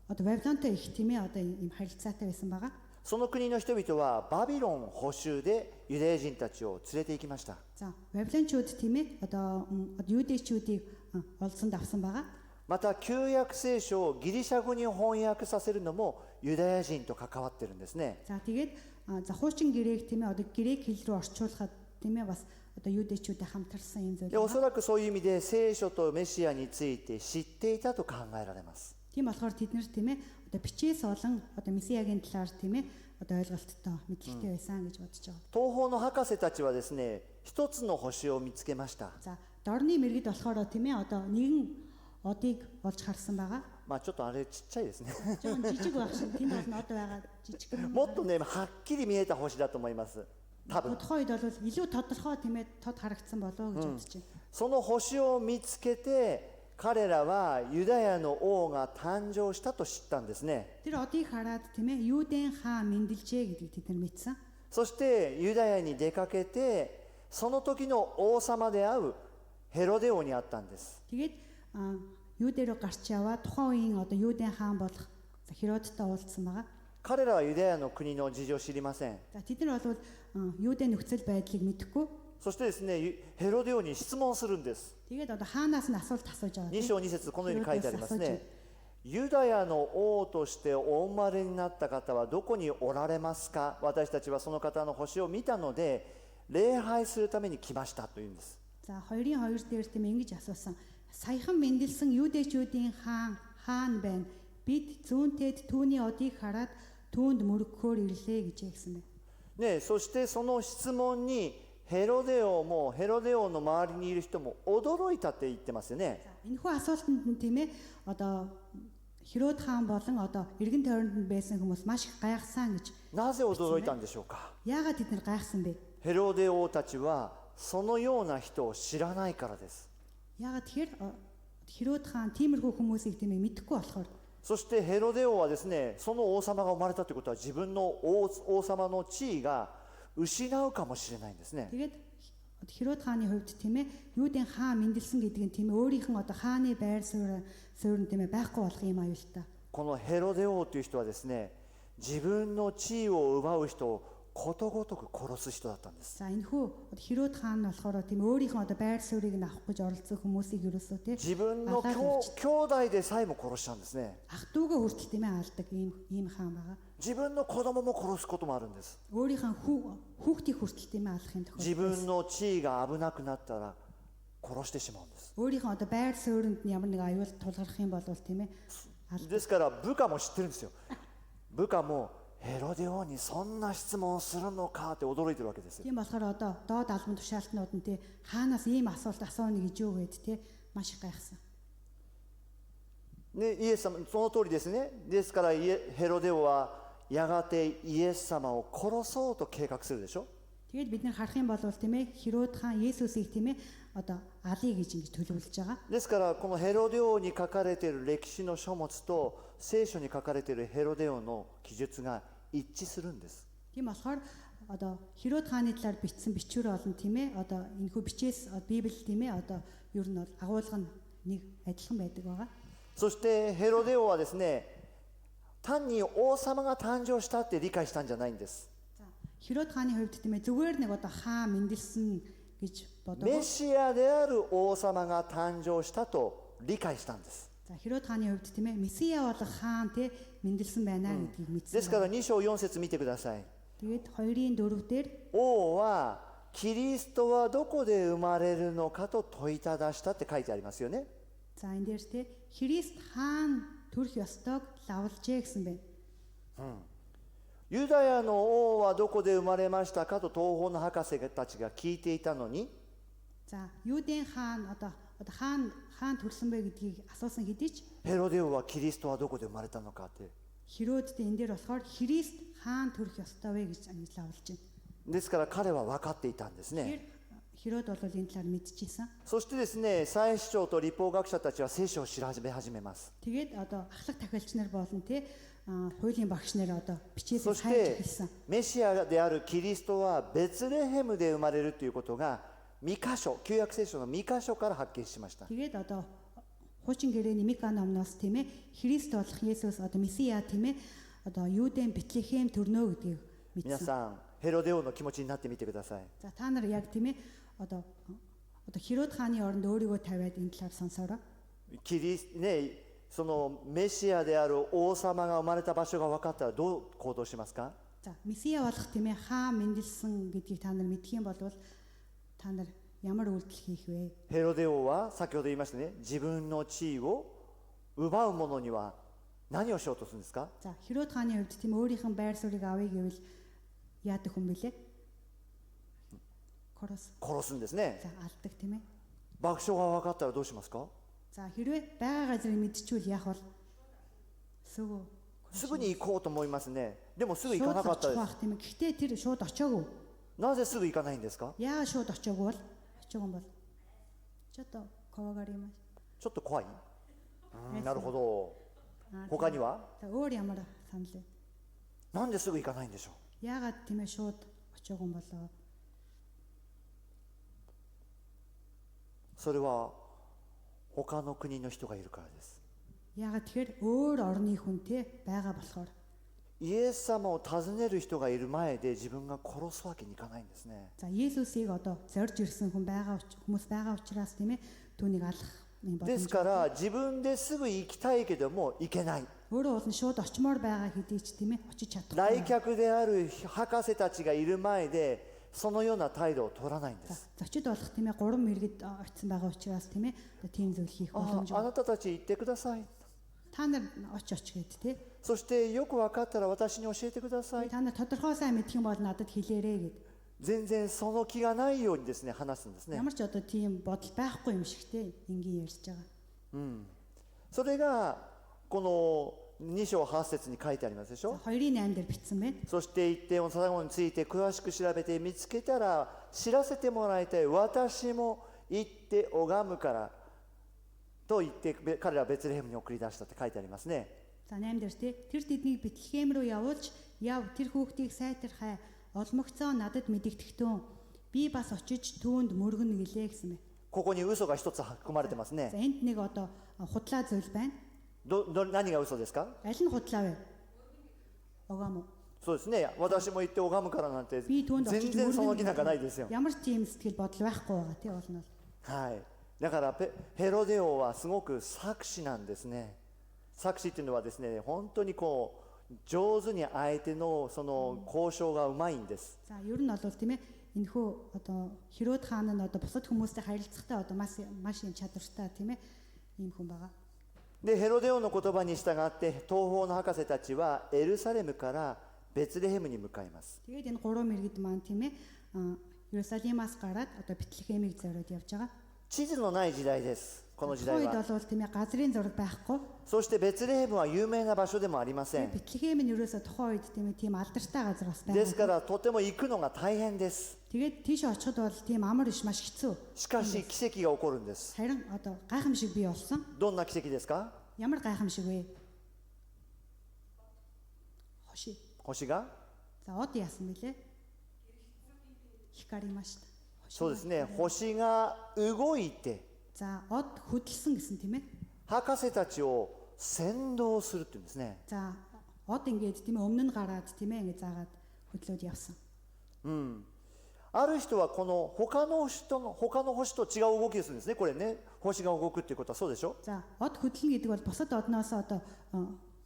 одоо Вавилонтой их тийм ээ одоо юм харилцаатай байсан байгаа. その国の人々はバビロン捕囚でユダヤ人たちを連れて行きました。 За Вавилончууд тийм ээ одоо Юудэчүүдийг олзонд авсан байгаа. また旧約聖書をギリシャ語に翻訳させるのもユダヤ人と関わってるんですね。 За тэгээд за хуучин грек тийм ээ одоо грек хэл рүү орчуулахад тийм ээ бас одоо Юудэчүүдэд хамтарсан юм зүйл でお байна. そらくそういう意味で聖書とメシアについて知っていたと考えられます。 Тийм болохоор тэд нэр тийм ээ одоо бичээс олон одоо месиягийн талаар тийм ээ одоо ойлголттой мэдлэгтэй байсан гэж бодож байгаа. 東方の博士たちはですね、一つの星を見つけました。 За дорны мэрэгд болохоор тийм ээ одоо нэгэн одыг олж харсан байгаа. ちょっとあれちっちゃいですね。 Жон жижиг байх шиг тэнд бол од байгаа жижиг юм. もっとね、はっきり見えた星だと思います。多分。 Тодорхой үед бол илүү тодорхой тийм ээ тод харагдсан болов уу гэж бодож байна. その星を見つけて、彼らはユダヤの王が誕生したと知ったんですね。 Тэр одыг хараад тийм ээ Юудын хаан мэндэлжээ гэдгийг тэд нар мэдсэн. そしてユダヤに出かけて、その時の王様であるヘロデ王に会ったんです。 Тэгээд Юудэрөө гарч яваа тухайн үеийн одоо Юудын хаан болох Херодтой уулзсан байгаа. 彼らはユダヤの国の事情を知りません。 За тэд нар бол Юудын нөхцөл байдлыг мэдэхгүй. そしてですね、ヘロデ王に質問するんです。 Тэгээд одоо хаанаас нь асуулт асууж байгаа. 2章2節このように書いてありますね。ユダヤの王としてお生まれになった方はどこにおられますか。私たちはその方の星を見たので礼拝するために来ましたというんです。 За 2:2 дээр тийм ингэж асуусан. Саяхан мэндэлсэн Юудэчүүдийн хаан байна. Бид зүүнтэд түүний одыг хараад түүнд мөрөгхөөр ирлээ гэж хэлсэн байна. ね、そしてその質問にヘロデ王の周りにいる人も驚いたって言ってますよね。 Энэхүү асуултанд нь тийм ээ одоо Херод хаан болон одоо эргэн тойронд нь байсан хүмүүс маш их гайхсан гэж. なぜ驚いたんでしょうか。 Яагаад тэд нар гайхсан бэ? ヘロデ王たちはそのような人を知らないからです。 Яагаад тэгэхээр Херод хаан тиймэрхүү хүмүүсийг тийм ээ мэдэхгүй болохоор. そしてヘロデ王はですね、その王様が生まれたということは自分の王様の地位が失うかもしれないんですね。 Тэгээд Херод хааны хувьд тийм ээ Юудын хаан мэндэлсэн гэдэг нь тийм ээ өөрийнх нь одоо хааны байр суурь нь тийм ээ байхгүй болох юм аюултай. このヘロデ王という人はですね、自分の地位を奪う人をことごとく殺す人だったんです。 За энэхүү Херод хаан нь болохоор тийм өөрийнх нь одоо байр суурийг нь авах гэж оролцсон хүмүүсийг ерөөсөө тийм 自分の兄弟でさえも殺したんですね。 ах дүүгээ хүртэл тийм ээ алдаг ийм хаан байгаа. 自分の子供も殺すこともあるんです。 Өөрийнх нь хүүхдийг хүртэл тийм ээ алахын 自 тохиолдол. 分の地位が危なくなったら殺してしまうんです。 Өөрийнх нь одоо байр суурьнд нь ямар нэг аюул тулгарх юм бол тийм ээ ですから部下も知ってるんですよ。部下もヘロデ王にそんな質問をするのかって驚いてるわけですよ。 тийм болохоор одоо доод албан тушаалтнууд нь тийм хаанаас ийм асуулт асууна гэж юу гэд тийм маш их гайхсан. ね、イエス様その通りですね。ですからヘロデ王はやがてイエス様を殺そうと計画するでしょ。 Тэгээд бид нэр харах юм бол тийм ээ Херод хаан Есүсийг тийм ээ одоо алий гэж ингэж төлөвлөж байгаа. ですからこのヘロデ王に書かれている歴史の書物と聖書に書かれているヘロデ王の記述が一致するんです。 Тийм болохоор одоо Херод хааны талаар бичсэн бичвэр олон тийм ээ. Одоо энэхүү бичээс Библи тийм ээ. Одоо ер нь бол агуулга нь нэг адилхан байдаг байгаа. そしてヘロデ王はですね、単に王様が誕生したって理解したんじゃないんです。 За Херод хааны хувьд тийм ээ зүгээр нэг одоо хаан мэндэлсэн гэж メ бодоод シアである王様が誕生したと理解したんです。 за Херод хааны хувьд тийм ээ Месиа болох хаан тийм мэндэлсэн байна гэдгийг です мэдсэн. から2章4節見てください。 Тэгээд 2-ын 4 дээр 王はキリストはどこで生まれるのかと問いただしたって書いてありますよね。 за энэ дээр тийм Христ хаан төрөх ёстойг лавлжээ гэсэн байна. ユダヤの王はどこで生まれましたかと東方の博士たちが聞いていたのに、 За Юудын хаан одоо хаан төрсөн бэ гэдгийг асуусан хэдий ч ヘロデ王はキリストはどこで生まれたのかって。 Херодтэй энэ дээр болохоор Христ хаан төрөх ёстой вэ гэж лавлж байна. ですから彼は分かっていたんですね。 Херод бол энэ талаар мэдчихсэн. そしてですね、祭司長と律法学者たちは聖書を調べ始めます。 Тэгээд одоо ахлах тахилч нар болон те хуулийн багш нар одоо そ бичээсээ し хайж て эхэлсэн. メシアであるキリストはベツレヘムで生まれるということが2箇所、旧約聖書の2箇所から発見しました。 Тэгээд одоо хуучин гэрээний Мика номноос тийм ээ Христ болох Есүс одоо Месиа тийм ээ одоо Юудын Бэтлехэм төрнө гэдгийг 皆 мэдсэн. さん、ヘロデ王の気持ちになってみてください。 За та нар яг тийм ээ одоо Херод хааны оронд өөрийгөө тавиад энэ талаар сонсоорой. そのメシアである王様が生まれた場所が分かったらどう行動しますか？ За Месиа болох тийм ээ хаан мэндэлсэн гэдгийг та нар мэдэх юм бол та нар ямар үйлдэл хийх вэ? ヘロデ王は先ほど言いましたね、自分の地位を奪う者には何をしようとするんですか？ За Херод хааны хувьд тийм өөрийнх нь байр суурийг авъя гэвэл яадаг хүн бэлээ? Корос. 殺すんですね。 За алдаг тийм ээ. 場所が分かったらどうしますか？ За хэрвээ байгаа газрыг мэдчихвэл яах вэ? Сүгөө. すぐに行こうと思いますね。でもすぐ行かなかったです。 байх тийм ээ. Гэхдээ тэр шууд очоогүй. なぜすぐ行かないんですか？ Яагаад шууд очоогүй бол? Очоогүй юм бол. Ч одоо ковагари юм. ちょっと怖い。なるほど。他には？ За өөр ямар санал вэ? なんですぐ行かないんでしょう？ Яагаад тийм ээ шууд очоогүй юм болоо? それは他の国の人がいるからです。 Яагаад тэгэхээр өөр орны хүнтэй байгаа болохоор. イエス様を訪ねる人がいる前で自分が殺すわけにいかないんですね。 За Есүсийг одоо зорж ирсэн хүмүүс байгаа учраас тийм ээ түүнийг алах юм です боломж. から自分ですぐ行きたいけども行けない。 Өөрөө бол нь шууд очимоор байгаа хэдий ч тийм ээ очиж чадахгүй. 来客である博士たちがいる前でそのような態度を取らないんです。 Зочид болох тийм ээ 3 мэргэд очисон байгаа учраас тийм ээ тийм зүйл хийх あ боломжгүй. なたたち行ってください。 Та нар оч гэд тийм. そしてよく分かったら私に教えてください。 Та нар тодорхой сайн мэдэх юм бол надад хэлээрэй гэд. 全然その気がないようにですね話すんですね。 Ямар ч одоо тийм бодол байхгүй юм шигтэй энгийн ярьж байгаа. それがこの2章8節に書いてありますでしょ。 2-ын 8 дээр бичсэн байна. そして一点を最後について詳しく調べて見つけたら知らせてもらいたい。私も行って拝むからと言って彼らはベツレヘムに送り出したって書いてありますね。 За 8 дээр тийм тэр тэднийг Бэтлехэм рүү явуулж яв тэр хүүхдийг сайтархай олмогцоо надад мэдэгдэхтэн би бас очиж түүнд мөргөнө гэлээ гэсэн бэ. ここに嘘が一つ含まれてますね。 За энд нэг одоо худлаа зүйл байна. 何が嘘ですか？ Аль нь худлаа вэ? Огам уу? そうですね。私も行って拝むからなんて Би түүнд 全 очиж 然その気なんかないですよ。 Ямар ч тийм сэтгэл бодол байхгүй байгаа тийм болно. はい。だからヘロデ王はすごく策士なんですね。策士っていうのはですね、本当にこう上手に相手のその交渉がうまいんです。 За ер нь бол тийм ээ энэхүү одоо Херод хаан нь одоо бусад хүмүүстэй харилцахтаа одоо маш юм чадвартай тийм ээ ийм хүн байгаа. でヘロデ王の言葉に従って東方の博士たちはエルサレムからベツレヘムに向かいます。 Тэгээд энэ 3 мэргэд маань тийм ээ Иерусалимаас гараад одоо Бэтлехемийг зориод явж байгаа. 地図のない時代です。この時代 Тухайд は。 бол тийм ээ газрын зураг байхгүй. そしてベツレヘムは有名な場所でもありません。 Бэтлехем нь ерөөсө тухайн үед тийм ээ тийм алдартай газар бас ですか байгаа. らとても行くのが大変です。 Тэгээд тийш очиход бол тийм амар иш маш хэцүү. しかし奇跡が起こるんです。 Харин одоо гайхамшиг бий болсон. どんな奇跡ですか？ Ямар гайхамшиг вэ? Хоши. 星が За од яасан бэлээ? 光りました。そうですね、星が動いて За од хөдөлсөн гэсэн тийм ээ. 博士たちを先導するっていうんですね。 За од ингээд тийм ээ өмнө нь гараад тийм ээ ингээд заагаад хөдлөөд явсан. ある人はこの他の星と違う動きをするんですね。これね、星が動くっていうことはそうでしょ。 За од хөдлөн гэдэг бол бусад одноос одоо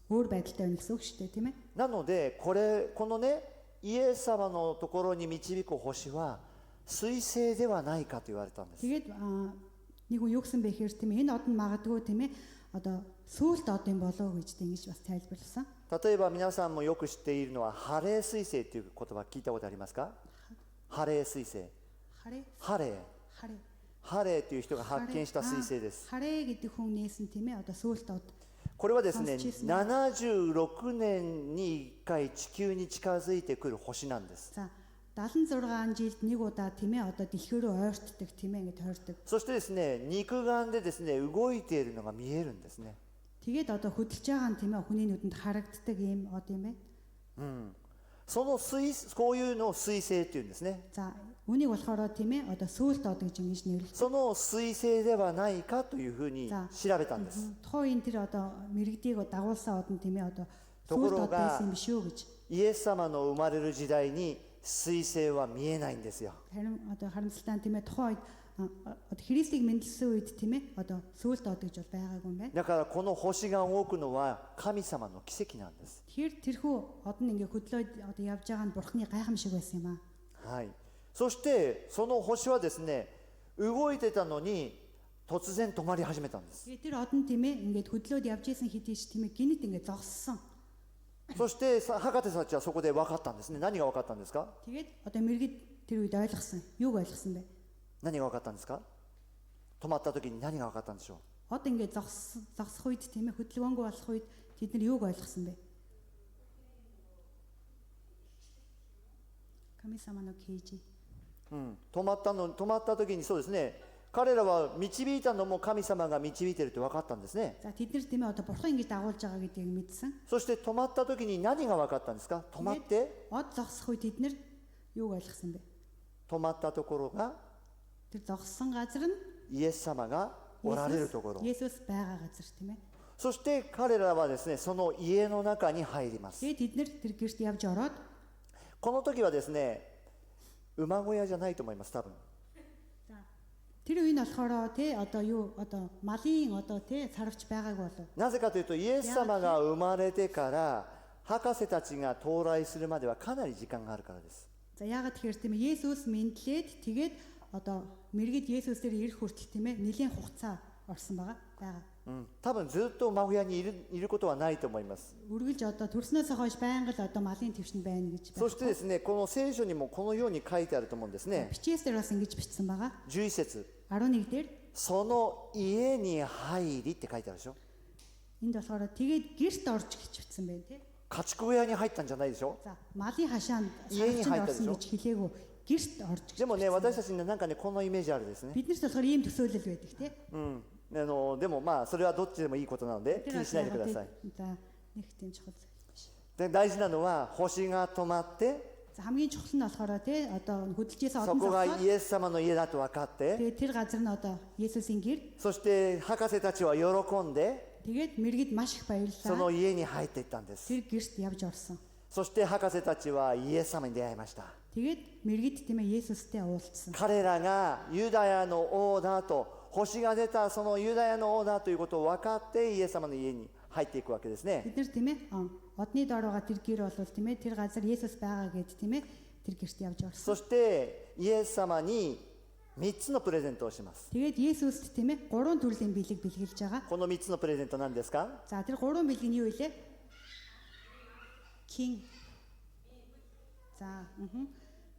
өөр байдалтай байна гэсэн үг шүү дээ тийм ээ. なのでこのね、イエス様のところに導く星は水星ではないかと言われたんです。 Тэгээд нэг хүн юу гэсэн бэ гэхээр тийм ээ энэ од нь магадгүй тийм ээ одоо сүулт од юм болоо гэж ингэж бас тайлбарласан. 例えば皆さんもよく知っているのはハレー彗星という言葉聞いたことありますか？ハレー彗星。 Харэ ハレー。 харэ ハレーという人が発見した彗星です。 Харэ гэдэг хүн нээсэн тийм ээ одоо сүулт од. これはですね、76年に1回地球に近づいてくる星なんです。 За 76 жилд нэг удаа тийм ээ одоо дэлхий рүү ойртдог тийм ээ ингэж тойрдог. そしてですね、肉眼でですね、動いているのが見えるんですね。 Тэгээд одоо хөдөлж байгаа нь тийм ээ хүний нүдэнд харагддаг юм од юм ээ. こういうのを彗星っていうんですね。 За үнийг болохоор тийм ээ одоо сүулт од гэж ингэж нэрлэдэг. その彗星ではないかというふうに調べたんです。 Тухайн тэр одоо мэрэгдийг дагуулсан од нь тийм ээ одооとこ сүулт ろ од が байсан юм биш үү гэж. イエス様の生まれる時代に彗星は見えないんですよ。 Харин одоо харамсалтай тийм ээ тухайн үед одоо Христийг мэндэлсэн үед тийм ээ одоо сүулт од гэж бол байгаагүй юм байна. だからこの星が動くのは神様の奇跡なんです。 Тэгэхээр тэрхүү од нь ингээ хөдлөөд одоо явж байгаа нь бурхны гайхамшиг байсан юм аа. はい。そしてその星はですね、動いてたのに突然止まり始めたんです。 Тэгээ тэр од нь тийм ээ ингээд хөдлөөд явж исэн хэдий ч тийм ээ гинэт ингээ зогссон. そして博士たちはそこで分かったんですね。何が分かったんですか？ Тэгээд одоо мэрэгд тэр үед ойлгосон. Юуг ойлгосон бэ? 何が分かったんですか？止まった時に何が分かったんでしょう？ Од ингээ зогсох үед тийм ээ хөдөлгөөнгүй болох үед тэд нар юуг ойлгосон бэ? 神様の啓示. 止まった時にそうですね、彼らは導いたのも神様が導いているって分かったんですね。 За тэд нар тийм ээ одоо бурхан ингээ дагуулж байгаа гэдгийг мэдсэн. そして止まった時に何が分かったんですか？止まって Од зогсох үед тэд нар юуг ойлгосон бэ? 止まったところが Тэр зогссон газар нь イエス様がおられるところ。 Есүс байгаа газар тийм ээ. そして彼らはですね、その家の中に入ります。 Тэгээд тэд нар тэр гэрт явж ороод この時はですね、馬小屋じゃないと思います、多分。 тэр үе нь болохоор тий одоо юу одоо малын одоо тий сарвч байгаагүй болов. なぜかというと、イエス様が生まれてから博士たちが到来するまではかなり時間があるからです。 За яагаад тэгэхээр тийм ээ Есүс мэдлээд тэгээд одоо мэрэгд Есүс дээр ирэх хүртэл тийм ээ нэлийн хугацаа орсон байгаа. 多分ずっと馬小屋にいることはないと思います。 Үргэлж одоо төрснөөс хойш байнга л одоо малын твшинд байна гэж そしてですね、この聖書にもこのように書いてあると思うんですね。 Бичээс дээр бас ингэж бичсэн байгаа. 11節、 11дээр その家に入りって書いてあるでしょ。 энд болохоор тэгээд гэрт орж гэж бичсэн байна тий. 家畜小屋に入ったんじゃないでしょ。 За малын хашаанд Иений сарвчанд хайдаг орсон шүү. гэж хэлээгүү гэрт орж гэж. でもね、私たちになんかね、このイメージあるですね。 Биднэрт болохоор ийм төсөөлөл байдаг тий. でもまあそれはどっちでもいいことなので気 Тэр にしないでください。 За нэг тийм чухал зүйл биш. で大事なのは星が止まって、 За хамгийн чухал нь болохоор тий одоо хөдөлжээс そ одон こが зогсоод イエス様の家だと分かって、 тэгээд тэр газар нь одоо Есүсийн гэр. そして博士たちは喜んで Тэгээд мэрэгд маш их その баярлаа. 家に入っていったんです。 Тэр гэрт явж орсон. そして博士たちはイエス様に出会いました。 Тэгээд мэрэгд тийм ээ Есүстэй уулзсан. 彼らがユダヤの王だと、星が出たそのユダヤの王だということを分かってイエス様の家に入っていくわけですね。 Бид нар тийм ээ одны доор байгаа тэр гэр бол тийм ээ тэр газар Есүс байгаа гэд тийм ээ тэр гэрт явж орсон. そしてイエス様に3つのプレゼントをします。 Тэгээд Есүст тийм ээ 3 төрлийн бэлэг бэлгэлж байгаа. この3つのプレゼント何ですか？ За тэр 3 бэлэг нь юу вэ? King. За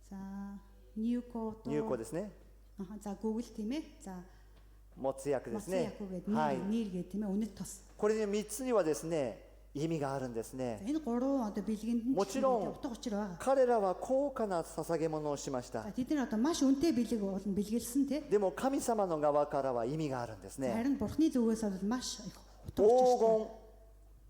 За Ньюко то 入庫ですね。 За Google тийм ээ. За 持つ役です Моцын ね。 яку гэдэг はい нэр гэдэг тийм ээ үнэт тос. これね、3つにはですね、意味があるんです За ね。 энэ 3 одоо бэлгэнд нь もちろん утга учир байгаа. 彼らは高価な捧げ物をしました。 За тэд нар одоо маш үнэтэй бэлэг болон бэлгэлсэн тий. でも神様の側からは意味があるんですね。 Харин Бурхны зүгээс бол маш их утга 黄 учиртай. 金、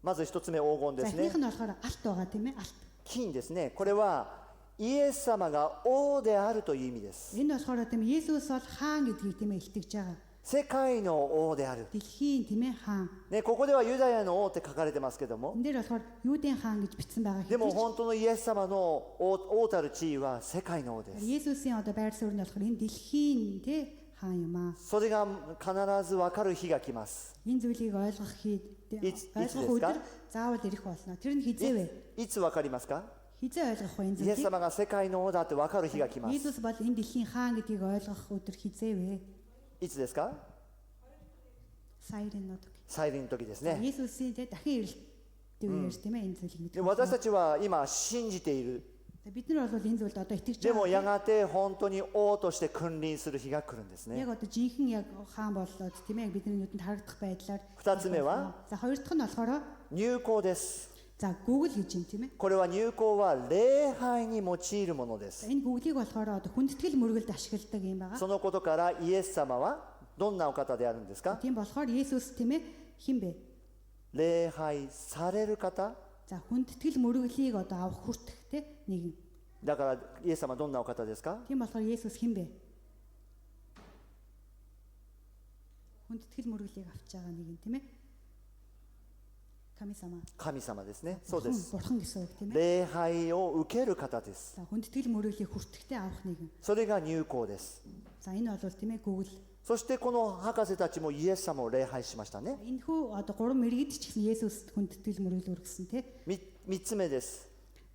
まず1つ目黄金で За すね эхнийх。нь болохоор алт байгаа тийм ээ. Алт. 金ですね。これはイエス様が王であるという意味です。 Энэ болохоор тийм Есүс бол хаан гэдгийг тийм илтгэж байгаа. 世界の王である。 Дэлхийн тийм ээ хаан. ね、ここではユダヤの王って書かれてますけども、 Энэ дээр болохоор Юудын хаан гэж бичсэн байгаа でも хэвчээ. 本当のイエス様の王たる地位は世界の王です。 Есүсийн одоо байр суурь нь болохоор энэ дэлхийн тийм хаан юм аа. それが必ず分かる日が来ます。 Энэ зүйлийг ойлгохですか? өдөр заавал ирэх болно. Тэр нь хизээ вэ? いつ分かりますか? Хизээ ойлгох вэ энэ イエス зүйлийг? 様が世界の王だって分かる日が来ます。 Есүс бол энэ дэлхийн хаан гэдгийг ойлгох өдөр хизээ вэ? いつですか? Саярын нот. 再臨の時ですね。 Есүсийн тийм дахин ирэлт үеэр тийм ээ энэ зүйлийг で мэддэг. 私たちは今信じている。 Бид нар бол энэ зүйлд одоо итгэж でもや байгаа. がて本当に王として君臨する日が来るんですね。 Яг одоо жинхэнэ яг хаан боллоод тийм ээ бидний нүдэнд харагдах байдлаар. 二つ目は За хоёр дахь нь болохоор 入港です。 за Google гэж юм тийм ээ. これは入港は礼拝に用いるもので За す。 энэ Google-ийг болохоор одоо хүндэтгэл мөргөлд ашигладаг юм байгаа. そのことからイエス様はどんなお方であるんですか? Тийм болохоор Есүс тийм ээ хин бэ? 礼拝される方? За хүндэтгэл мөргөлийг одоо авах хүртэх тийм нэгэн. だからイエス様はどんなお方ですか? Тийм болохоор Есүс хин бэ? Хүндэтгэл мөргөлийг авч байгаа нэгэн тийм ээ. 神様. 神様ですね。そうで Бурхан す。 бурхан гэсэн үг тийм ээ. 礼拝を受ける方です。 За хүндэтгэл мөргөлийг хүртэхтэй авах нэгэн. それが入港です。 За энэ бол тийм ээ Google. そしてこの博士たちもイエス様を礼拝しましたね。 Энэ хүү одоо гурван мэрэгд ч гэсэн Есүс хүндэтгэл мөргөл үргэсэн тийм. 三つ目です。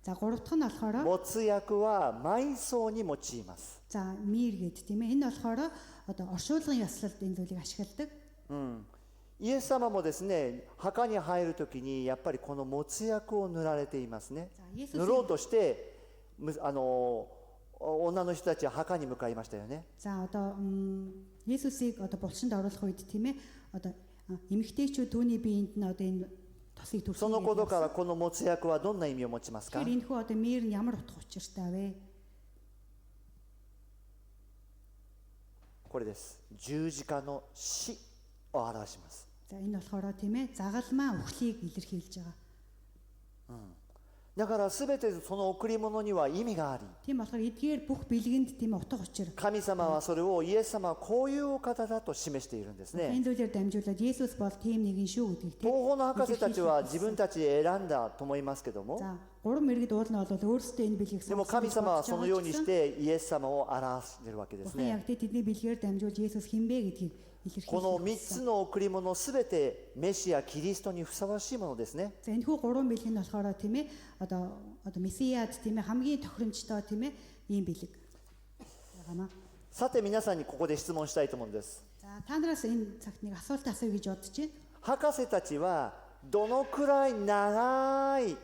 За гурав дахь нь болохоор 没薬は埋葬に用います。 за мир гэд тийм ээ. Энэ болохоор одоо оршуулгын ёслолд энэ зүйлийг ашигладаг. イエス様もですね、墓に入るときにやっぱりこの没薬を塗られていますね。 За Есүс 塗ろうとして女の人たちは墓に向かいましたよね。 за одоо Есүсийг одоо булчинд оруулах үед тийм ээ. Одоо эмэгтэйчүүд түүний биеинд нь одоо энэ тосыг その төрсөн. ことからこの没薬はどんな意味を持ちますか? Тэгэхээр энэ хүү одоо мир нь ямар утга учиртай вэ? これです。十字架の死を表します。 За энэ болохоор тийм ээ загалмаа үхлийг илэрхийлж байгаа. だから全てその贈り物には意味があり、 Тийм болохоор эдгээр бүх бэлгэнд тийм утга учир. 神様はそれをイエス様はこういうお方だと示しているんですね。 Энэ зүйлээр дамжуулаад Есүс бол тийм нэгэн шүү гэдгийг тийм. 東方の博士たちは自分たちで選んだと思いますけども、 За гурван мэрэгд уул нь бол өөрсдөө энэ бэлгийг でも神様はそのようにしてイエス様を表しているわけですね。 яг тэдний бэлгээр дамжуулж Есүс хэн бэ гэдгийг この илэрхийлж 3つの贈り物すべてメシアキリストにふさわしいものですね。 За энэ хүү гурван бэлэг нь болохоор тийм ээ одоо месиад тийм ээ хамгийн тохиромжтой тийм ээ ийм бэлэг. Ягаана. さて皆さんにここで質問したいと思うんです。 За та нараас энэ цагт нэг асуулт асууя гэж бодож байна. 博士たちはどのくらい長い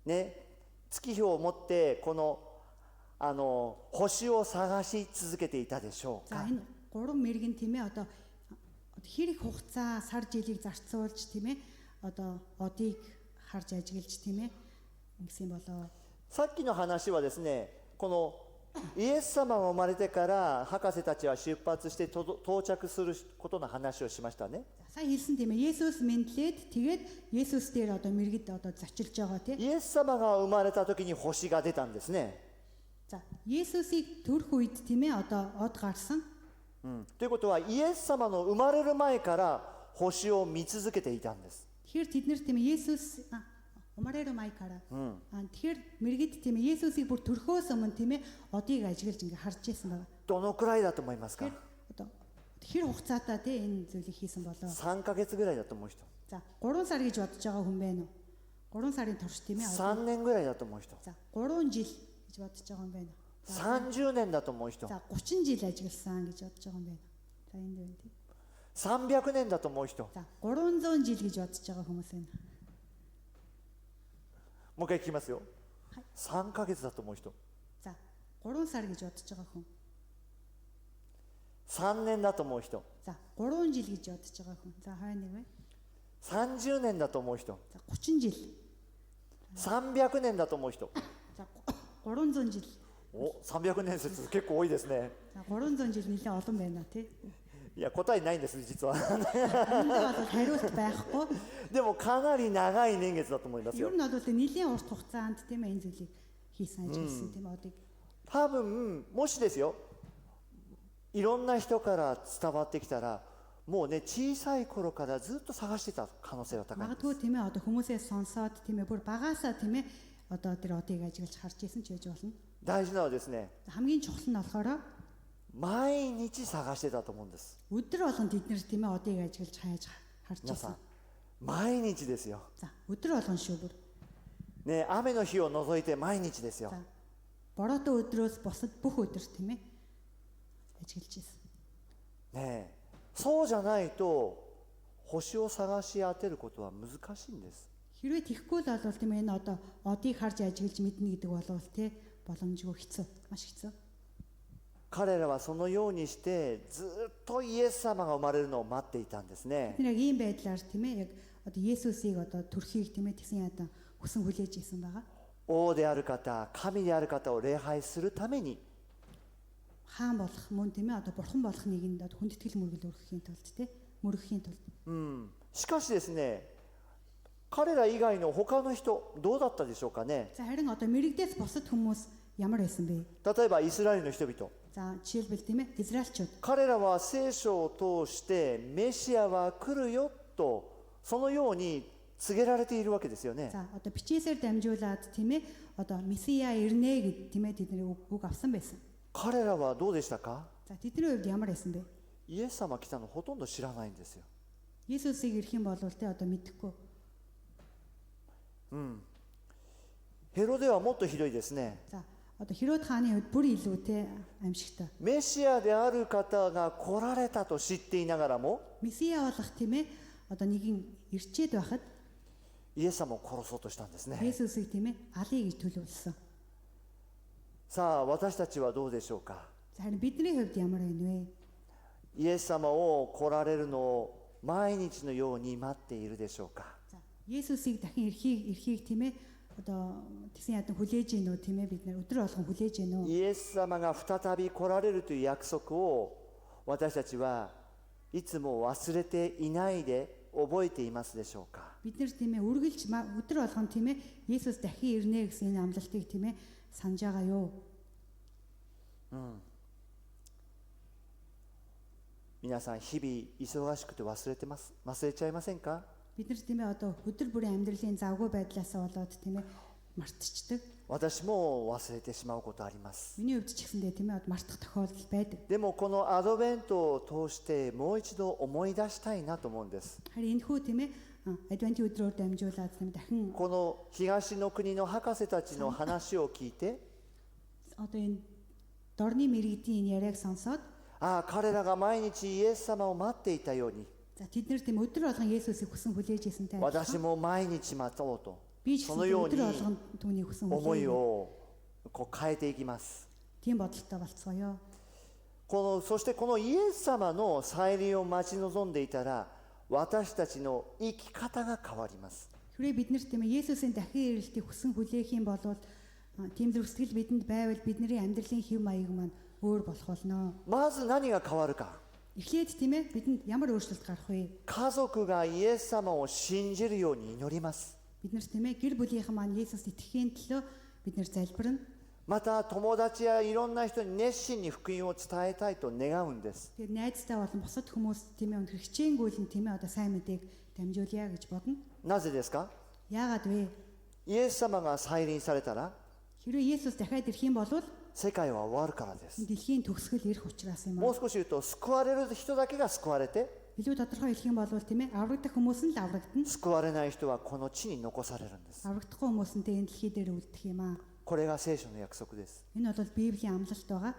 ね月日を持ってこの星を探し続けていたでしょう За か。 энэ гурван мэрэг нь тийм ээ одоо хэрэг хугацаа сар жилийг зарцуулж тийм ээ одоо одыг харж ажиглаж тийм ээ ингэсэн болоо. さっきの話はですね、このイエス様が生まれてから博士たちは出発して到着することの話をしましたね。 Сайн хэлсэн тийм ээ Есүс мэдлээд тэгээд Есүс дээр одоо мэрэгд одоо зочилж байгаа тийм. イエス様が生まれた時に星が出たんですね。 За Есүсийг төрөх үед тийм ээ одоо од гарсан. ということはイエス様の生まれる前から星を見続けていたんです。 Тэгэхээр тэд нэр тийм ээ Есүс умаараа майкара. Тэгэхээр мэрэгд тийм ээ Есүсийг бүр төрхөөс өмнө тийм ээ одыг ажиглаж ингээ харж байсан байгаа. どのくらいだと思いますか? Тэгэхээр одоо хэр хугацаатай тийм энэ зүйлийг хийсэн болоо. 3ヶ月ぐらいだと思う人。 За 3 сар гэж бодож байгаа хүн байна уу? 3 сарын турш тийм ээ. 3年ぐらいだと思う人。 За 3 жил гэж бодож байгаа хүн байна уу? 30年だと思う人。 За 30 жил ажигласан гэж бодож байгаа хүн байна уу? За энд байна тийм. 300年だと思う人。 За 300 жил гэж бодож байгаа хүмүүс байна. もう一回聞きますよ。3ヶ月だと思う人。 За 3 сар гэж бодож байгаа хүн. 3年だと思う人。 За 3 жил гэж бодож байгаа хүн. За хай нэг вэ? 30年だと思う人。 За 30 жил. 300年だと思う人。 За 300 жил. お、300年説結構多いですね。 За 300 жил нэлээд олон байна тий. いや、答えないんです実は。 Энд бол хариулт байхгүй. でもかなり長い年月だと思います Ер よ。 нь бол нэлээд урт хугацаанд тийм ээ энэ зүйлийг хийсэн ажилласан тийм одыг. 多分もしですよ、いろんな人から伝わってきたら、もうね小さい頃からずっと探してた可能性は高いんです。 Магадгүй тийм ээ одоо хүмүүсээс сонсоод тийм ээ бүр багаасаа тийм ээ одоо тэр одыг ажиглаж харж исэн ч гэж болно. 大事なのはですね、 Хамгийн чухал нь болохоор 毎日探してたと思うんです。 өдөр болгон бид нэр тийм ээ одыг ажиглаж хайж харж 皆さ исэн. ん、毎日ですよ。 За өдөр болгон шүү бүр. ね、雨の日を除いて毎日ですよ。 За бороотой өдрөөс бусад бүх өдөр тийм ээ ажиглаж исэн. ね、そうじゃないと星を探し当てることは難しいんです。 Хэрвээ тийхгүй л бол тийм ээ энэ одоо одыг харж ажиглаж мэднэ гэдэг бол тий боломжгүй хэцүү, маш хэцүү. 彼らはそのようにしてずっとイエス様が生まれるのを待っていたんですね。 Тэр яг ийм байдлаар тийм ээ яг одоо Есүсийг одоо төрхийг тийм ээ тэгсэн ядаа хүсэн хүлээж исэн байгаа. 王である方、神である方を礼拝するために、 Хаан болох мөн тийм ээ одоо бурхан болох нэгэнд одоо хүндэтгэл мөргөл өргөхийн тулд тий мөргөхийн тулд. しかしですね、彼ら以外の他の人どうだったでしょうかね。 За харин одоо мэрэгдээс бусад хүмүүс ямар байсан бэ? 例えばイスラエルの人々、 За жишээлбэл тийм ээ Израильчууд 彼らは聖書を通してメシアは来るよとそのように告げられているわけですよね。 за одоо бичээсээр дамжуулаад тийм ээ одоо Месиа ирнэ гэд тийм ээ тэдний үг авсан байсан. 彼らはどうでしたか？ За тэдний хувьд ямар байсан бэ? イエス様来たのほとんど知らないんですよ。 Есүсийг ирэх юм бол тий одоо мэдэхгүй. ヘロデはもっとひどいですね。 За одоо Херод хааны хувьд бүр илүү тий аимшигтай. メシアである方が来られたと知っていながらも Месиа болох тийм ээ одоо нэгэн ирчээд байхад イエス様を殺そうとしたんですね。 Есүсийг тийм ээ алий гэж төлөвлөсөн. さあ私たちはどうでしょうか？ За харин бидний хувьд ямар байна вэ? イエス様を来られるのを毎日のように待っているでしょうか？ За Есүсийг дахин ирэхийг тийм ээ одоо тэгсэн ядан хүлээж гинөө тийм ээ бид нар өдөр болгон хүлээж гинөө. イエス様が再び来られるという約束を私たちはいつも忘れていないで覚えていますでしょうか？ Бид нар тийм ээ үргэлж өдөр болгон тийм ээ Есүс дахин ирнэ гэсэн энэ амлалтыг тийм ээ санаж байгаа юу? 皆さん日々忙しくて忘れちゃいませんか？ Бид нар тийм ээ одоо өдөр бүрийн амьдралын завгүй байдлаасаа болоод тийм ээ мартчихдаг. 私も忘れてしまうことあります。 Миний хувьд ч гэсэндээ тийм ээ мартах тохиолдол байдаг. でもこのアドベントを通してもう一度思い出したいなと思うんです。 Харин энэ хүү тийм ээ адвентийн өдрөөр дамжуулаад тийм дахин この東の国の博士たちの話を聞いて、 одоо энэ дорны мэрэгдийн энэ яриаг сонсоод ああ彼らが毎日イエス様を待っていたように、 за тэд нар тийм өдөр болгон Есүсийг хүсэн хүлээж ийсэнтэй 私も毎日待とうと、 би ч そのように өдөр болгон түүнийг хүсэн 思い хүлээж をこう変えていきます。 тийм бодолтой болцгоё. そしてこのイエス様の再臨を待ち望んでいたら、私たちの生き方が変わります。 Хэрвээ бид нар тийм ээ Есүсийн дахин ирэлтийг хүсэн хүлээх юм бол тийм зүрхсэтгэл бидэнд байвал бидний амьдралын хэв маяг маань өөр болох болно. まず何が変わるか。 Эхлээд тийм ээ бидэнд ямар өөрчлөлт гарах вэ? 家族がイエス様を信じるように祈ります。 Бид нар тийм ээ гэр бүлийнхэн маань Есүст итгэхийн төлөө бид нар залбирна. また友達やいろんな人に熱心に福音を伝えたいと願うんです。 Тэгээд найзтай болон бусад хүмүүс тийм ээ хичээнгүйлэн тийм ээ одоо сайн мэдээг дамжуулъя гэж бодно. なぜですか？ Яагаад вэ? イエス様が再臨されたら Хэрвээ Есүс дахиад ирэх юм бол 世界は終わるからです。 дэлхийн төгсгөл ирэх учраас юм も аа. う少し言うと、救われる人だけが救われて、 Илүү тодорхой хэлэх юм бол тийм ээ аврагдах хүмүүс нь л аврагдана. 救われない人はこの地に残されるんです。 Аврагдахгүй хүмүүс нь энэ дэлхий дээр үлдэх юм аа. これが聖書の約束です。 Энэ бол Библийн амлалт байгаа.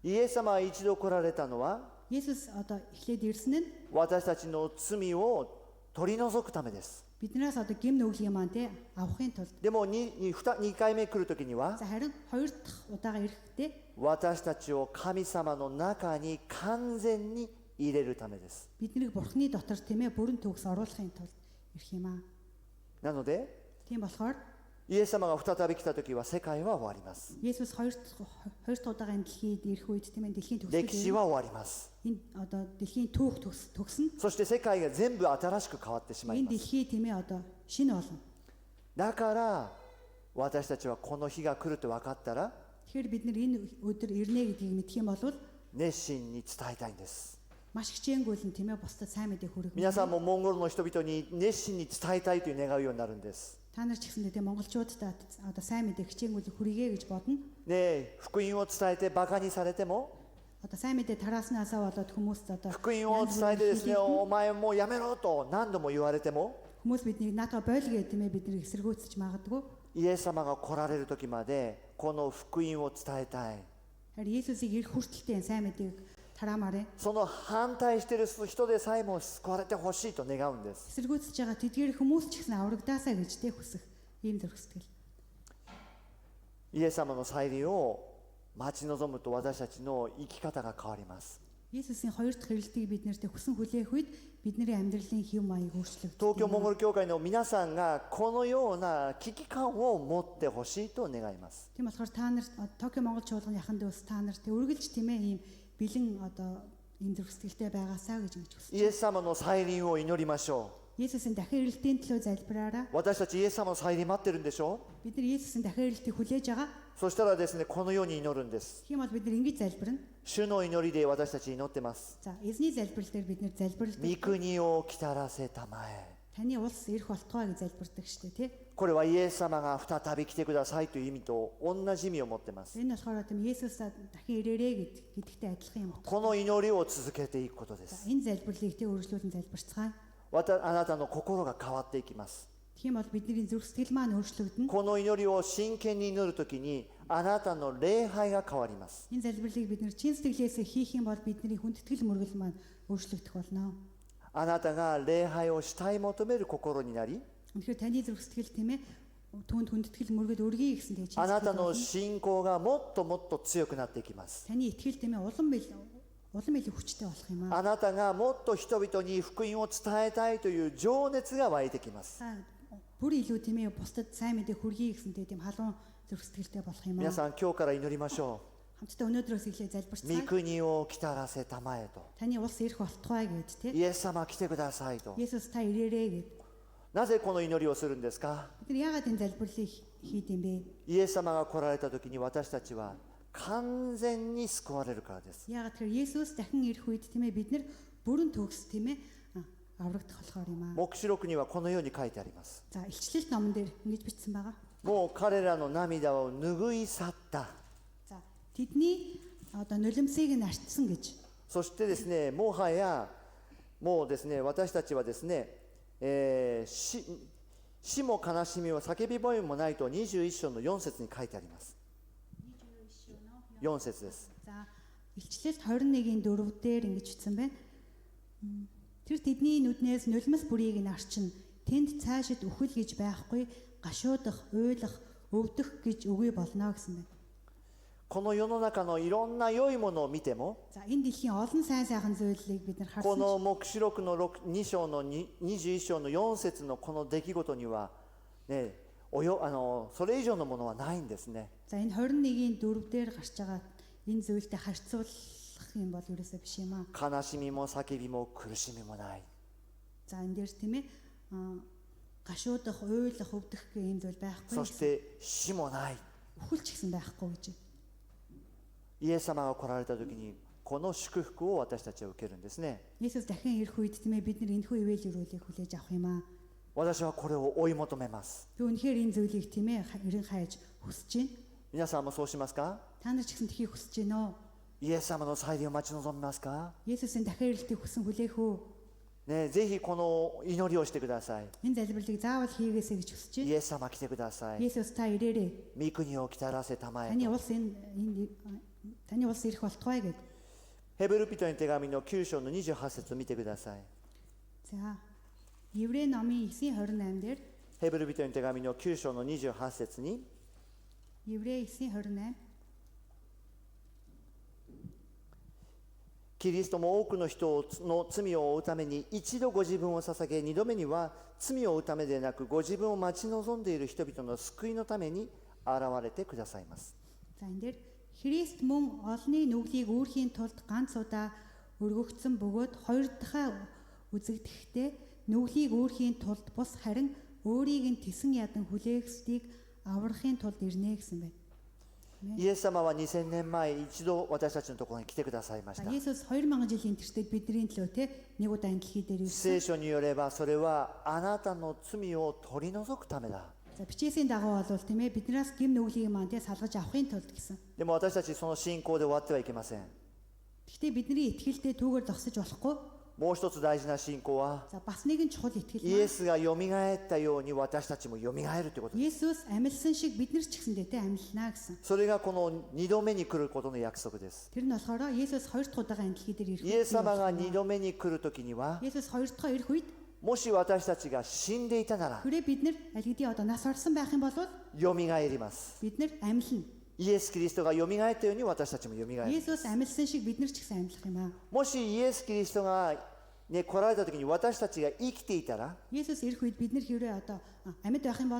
イエス様が一度来られたのは、 Есүс одоо эхлээд ирсэн нь 私たちの罪を取り除くためです。 биднээс одоо гим нүглийг маань тий авахын тулд. でも 2回目来るときには、 За харин хоёр дахь удаага ирэхдээ 私たちを神様の中に完全に入れるためです。 биднийг Бурхны дотор тийм ээ бүрэн төгс оруулахын тулд ирэх юм аа. なので、 Тийм болохоор イエス様が再び来たときは世界は終わります。 Есүс хоёр дахь удаага энэ дэлхийд ирэх үед тийм ээ дэлхийн 歴史 төгсгөл は終わります。 энэ одоо дэлхийн түүх төгснө. そして世界が全部新しく変わってしまい Энэ ます。 дэлхий тийм ээ одоо шинэ болно. だから私たちはこの日が来ると分かったら Тэгэхээр бид нар энэ өдөр ирнэ гэдгийг мэдэх юм бол 熱心に伝えたいんです。 маш хичээнгүйлэн тийм ээ бусдад сайн мэдээ хүргэх. 皆さんもモンゴルの人々に熱心に伝えたいという願うようになるんです。 Та нар ч гэсэндээ тийм монголчуудад одоо сайн мэдээ хичээнгүйлэн хүргэе гэж бодно. で、福音を伝えてバカにされても Одоо сайн мэдээ тарааснасаа болоод хүмүүст одоо 福音を伝えてですね、お前もうやめろと何度も言われても хүмүүс биднийг наадаа бойлгоо тийм ээ бидний эсэргүүцэж магадгүй. イエス様が来られる時までこの福音を伝えたい。 Харин Есүсийг ирэх хүртэлтэй сайн мэдээг тараамаарэ. その反対している人でさえも救われてほしいと願うんです。 Эсэргүүцэж байгаа тэдгээр хүмүүс ч гэсэн аврагдаасаа гэж тэ хүсэх ийм зөрсгөл. イエス様の再臨を待ち望むと私たちの生き方が変わります。 Есүсийн хоёр дахь ирэлтийг бид нарт хүсэн хүлээх үед бидний амьдралын хэв маяг өөрчлөгдөв. 東京モンゴル教会の皆さんがこのような危機感を持ってほしいと願います。 Тийм болохоор та нар Токио Монгол чуулганы яхан дэвс та нарт үргэлж тийм ээ ийм бэлэн одоо ийм зөрсгөлтэй байгаасаа гэж хүсэж イエス様の再臨を祈りましょ Есүсийн дахин ирэлтийн төлөө залбираараа. う。私たちイエス様の再臨待ってるんでしょ。 Бид нар Есүсийн дахин ирэлтийг хүлээж байгаа. そしたらですね、このように祈るんです。 Тийм бол бид нар ингэж залбирна. 主の祈りで私たち祈ってます。 За эзний залбирал дээр бид нар залбиралдаг. 御国を来たらせたまえ。 Таны улс ирэх болтугай гэж залбирдаг шүү дээ, тий. これはイエス様が再び来てくださいという意味と同じ意味を持っています。 Энэ болохоор тийм Есүс дахин ирээрээ гэдэгтэй адилхан юм. この祈りを続けていくことで За す。 энэ залбирлыг тий үргэлжлүүлэн залбирцгаая. あなたの心が変わっていきます。 Тийм бол бидний зүрх сэтгэл маань өөрчлөгдөнө. この祈りを真剣に祈るときにあなたの礼拝が変わります。 Энэ залбирлыг бид нар чин сэтгэлээсээ хийх юм бол бидний хүндэтгэл мөргөл маань өөрчлөгдөх болно. あなたが礼拝をしたい求める心になり、 Үнэхээр таны зүрх сэтгэл тийм ээ түүнд хүндэтгэл мөргөл өргөе гэсэн тэгээ あなた чин の сэтгэл. 信仰がもっともっと強くなっていきます。 Таны итгэл тийм ээ улам илүү хүчтэй болох юм аа. あなたがもっと人々に福音を伝えたいという情熱が湧いてきます。 Бүр илүү тийм ээ бусдад сайн мэдээ хүргэе гэсэн тийм халуун зүрх сэтгэлтэй болох юм 皆 аа. さん今日から祈りましょ Хамтдаа өнөөдрөөс эхлээ う。御 залбирцгаая. 国を来たらせたまえと。 Таны улс ирэх болтугай гэд тийм. イエス様来てくださいと。 Есүс та ирээрээ гэд. なぜこの祈りをするんですか。 Бид нар яагаад энэ залбирлыг хийд юм бэ? イエス様が来られた時に私たちは完全に救われるからです。 Яагаад тэгэхээр Есүс дахин ирэх үед тийм ээ бид нар бүрэн төгс тийм ээ аврагдах болохоор юм аа. 黙示録にはこのように書いてあります。 За илчлэлт номон дээр ингэж бичсэн байгаа. もう彼らの涙を拭い去った。 За тэдний одоо нулимсыг нь арчсан гэж. そしてですね、もはやもうですね、私たちはですね、死も悲しみも叫び声もないと21章の4節に書いてあります。4節です。 За илчлэлт 21-ийн 4 дээр ингэж бичсэн байна. Тэр тэдний нүднээс нулимс бүрийг нь арчна. Тэнд цаашид үхэл гэж байхгүй, гашуудах, уйлах, өвдөх гэж үгүй болно гэсэн байна. この世の中のいろんな良いものを見ても、 За энэ дэлхийн олон сайн сайхан зүйлийг бид нар こ харсан. の黙示録の2章の21章の4節のこの出来事には、ね、それ以上のものはないんですね。 За энэ 21-ийн 4 дээр гарч байгаа энэ зүйлтэй харьцуулах юм бол ерөөсөө биш юм аа. 悲しみも叫びも苦しみもない。 За энэ дээр тийм ээ гашуудах, уйлах, өвдөх гэх юм зүйл байхгүй. そして死もない。 Үхэлч гэсэн байхгүй гэж. イエス様が来られた時にこの祝福を私たちは受けるんですね。 Есүс дахин ирэх үед тийм ээ бид нар энэхүү ивэл өрөөлийг хүлээж авах юм аа. 私はこれを追い求めます。 Тэг үнэхээр энэ зүйлийг тийм ээ эрен хайж хүсэж байна. 皆さんもそうしますか。 Та нар ч гэсэн тхийг хүсэж байна уу? イエス様の再臨を待ち望みますか。 Есүсийн дахин ирэлтийг хүсэн хүлээх үү? ね、ぜひこの祈りをしてください。 Энэ залбирлыг заавал хийгээсэй гэж хүсэж イ байна. エス様来てください。 Есүс та ирээрэй. 御国を来たらせたまえ Таны と。 улс таны улс ирэх болтугай гэд. ヘブル人の手紙の9章の28節を見てください。 За Еврей номын 9:28 дээр ヘブル人の手紙の9章の28節に Еврей 9:28キリストも多くの人の罪を負うために一度ご自分を捧げ、二度目には罪を負うためでなくご自分を待ち望んでいる人々の救いのために現れてくださいます。 За энэ дээр Христ мөн олонний нүглийг үүрхийн тулд ганц удаа өргөгдсөн бөгөөд хоёр дахь үзэгдэхдээ нүглийг үүрхийн тулд бус харин өөрийг нь тесэн ядан хүлээхсдийг аврахын тулд ирнэ гэсэн байна. イエス様は2000年前一度私たちのところに来てくださいまし За た。 Есүс 2000 жилийн тэртет бидний төлөө те нэг удаа энэ дэлхий дээр ирсэн. 聖書によればそれはあなたの罪を取り除くためだ。 За бичээсийн дагуу бол тийм ээ биднээс гим нүглийг маань те салгаж авахын тулд гэсэн. でも私たちその信仰で終わってはいけません。 Гэхдээ бидний итгэлдээ түүгээр зогсож болохгүй. もう一つ大事な信仰は За бас нэгэн чухал итгэл イエスがよみがえったように私たちもよみがえるということです。 Есүс амьлсан шиг бид нар ч гэсэндээ те амьлнаа гэсэн. それがこの2度目に来ることの約束です。 Тэр нь болохоор Есүс хоёр дахь удаага энэ дэлхий дээр ирэх. イエス様が2度目に来るときには Есүс хоёр дахь ирэх үед もし私たちが死んでいたなら хүрээ бид нар аль хэдийн одоо нас орсон байх юм бол よみがえります。 бид нар амьлна. イエス・キリストがよみがえったように私たちもよみがえる。 Есүс амьлсан шиг бид нар ч гэсэн амьлах юм аа. もしイエス・キリストが、ね、来られたときに私たちが生きていたら Есүс ирэх үед бид нар хэрвээ одоо амьд байх юм бол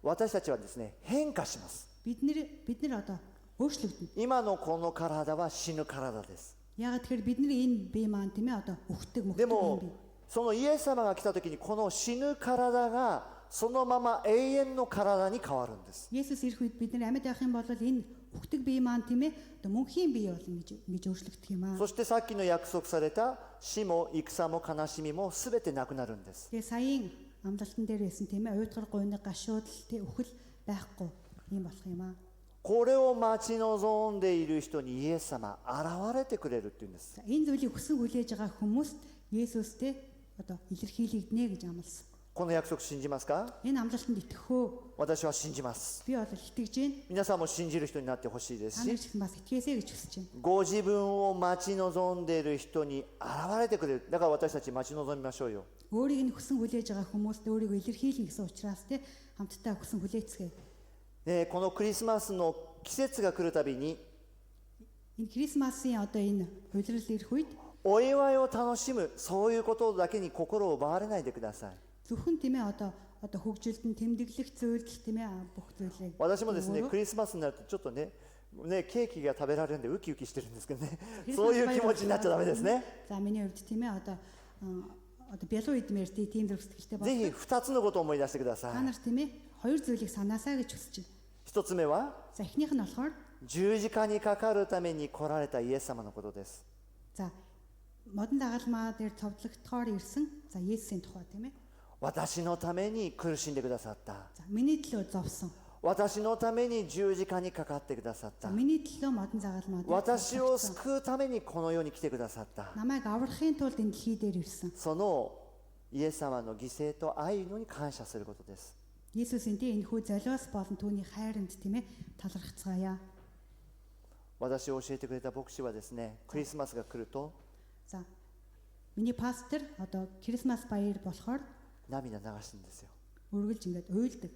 私たちはですね変化します。 бид нар одоо өөрчлөгдөнө. 今のこの体は死ぬ体です。 Яагаад тэгэхээр бидний энэ бие маань тийм ээ одоо өгтөг で мөхтөг юм も бий. そのイエス様が来たときにこの死ぬ体がそのまま永遠の体に変わるんです。 Есүс ирэх үед бид нар амьд байх юм бол энэ өгтөг бие маань тийм ээ одоо мөнхийн бие болно гэж өөрчлөгдөх юм аа. そしてさっきの約束された死も戦も悲しみもすべてなくなるんです。 Тэгээ саяын амлалтан дээр байсан тийм ээ уйдгар гуйны гашуудл тий өхөл байхгүй юм болох юм аа. これを待ち望んでいる人にイエス様現れてくれるっていうんです。 За, энэ зүйлийг хүсэн хүлээж байгаа хүмүүст Есүстэй одоо илэрхийлэгдэнэ гэж амласан. この約束信じますか？ Энэ амлалтанд итгэх үү? 私は信じます。 Би бол итгэж байна. 皆さんも信じる人になってほしいです Та нар し、 ч гэсэн бас итгээсэй гэж хүсэж байна. ご自分を待ち望んでいる人に現れてくれる。だから私たち待ち望みましょうよ。 Өөрийг нь хүсэн хүлээж байгаа хүмүүст өөрийгөө илэрхийлнэ гэсэн учраас те хамтдаа хүсэн хүлээцгээе. ね、このクリスマスの季節が来るたびに Энэ Крисмасын одоо энэ улирал ирэх үед お祝いを楽しむ、そういうことだけに心を奪われないでください。 зөвхөн тийм ээ одоо хөгжилтөнд тэмдэглэх зүйлд тийм ээ бүх зүйлээ. 私もですね、クリスマスになるとちょっとね、ケーキが食べられるんでウキウキしてるんですけどね、そういう気持ちになっちゃダメですね。 За миний хувьд тийм ээ одоо бялуу идмээр тийм зэрэг сэтгэлтэй ぜひ болдог. 2つのことを思い出してくださ Та い。 нар тийм ээ хоёр зүйлийг санаасаа гэж хүсэж байна. 1つ目は За эхнийх нь болохоор 十字架にかかるために来られたイエス様のことです。 за модон дагалмаа дээр цовдлогдохоор ирсэн. За Есүсийн тухай тийм ээ. 私のために苦しんでくださった。 За миний төлөө зовсон. 私のために十字架にかかってくださっ За た。 миний төлөө модон загалмаа дээр 私を цовдлогдсон. 救うためにこの世に来てくださった。 Намайг аврахын тулд энэ дэлхий дээр ирсэн. そのイエス様の犠牲と愛のに感謝することです。 Есүсийн тийм энэ хүү золиос болон түүний хайранд тийм ээ талархацгаая. 私を教えてくれた牧師はですね、クリスマスが来ると За миний пастор одоо Крисмас баяр болохоор 涙流すんですよ。 үргэлж ингээд уйлдаг.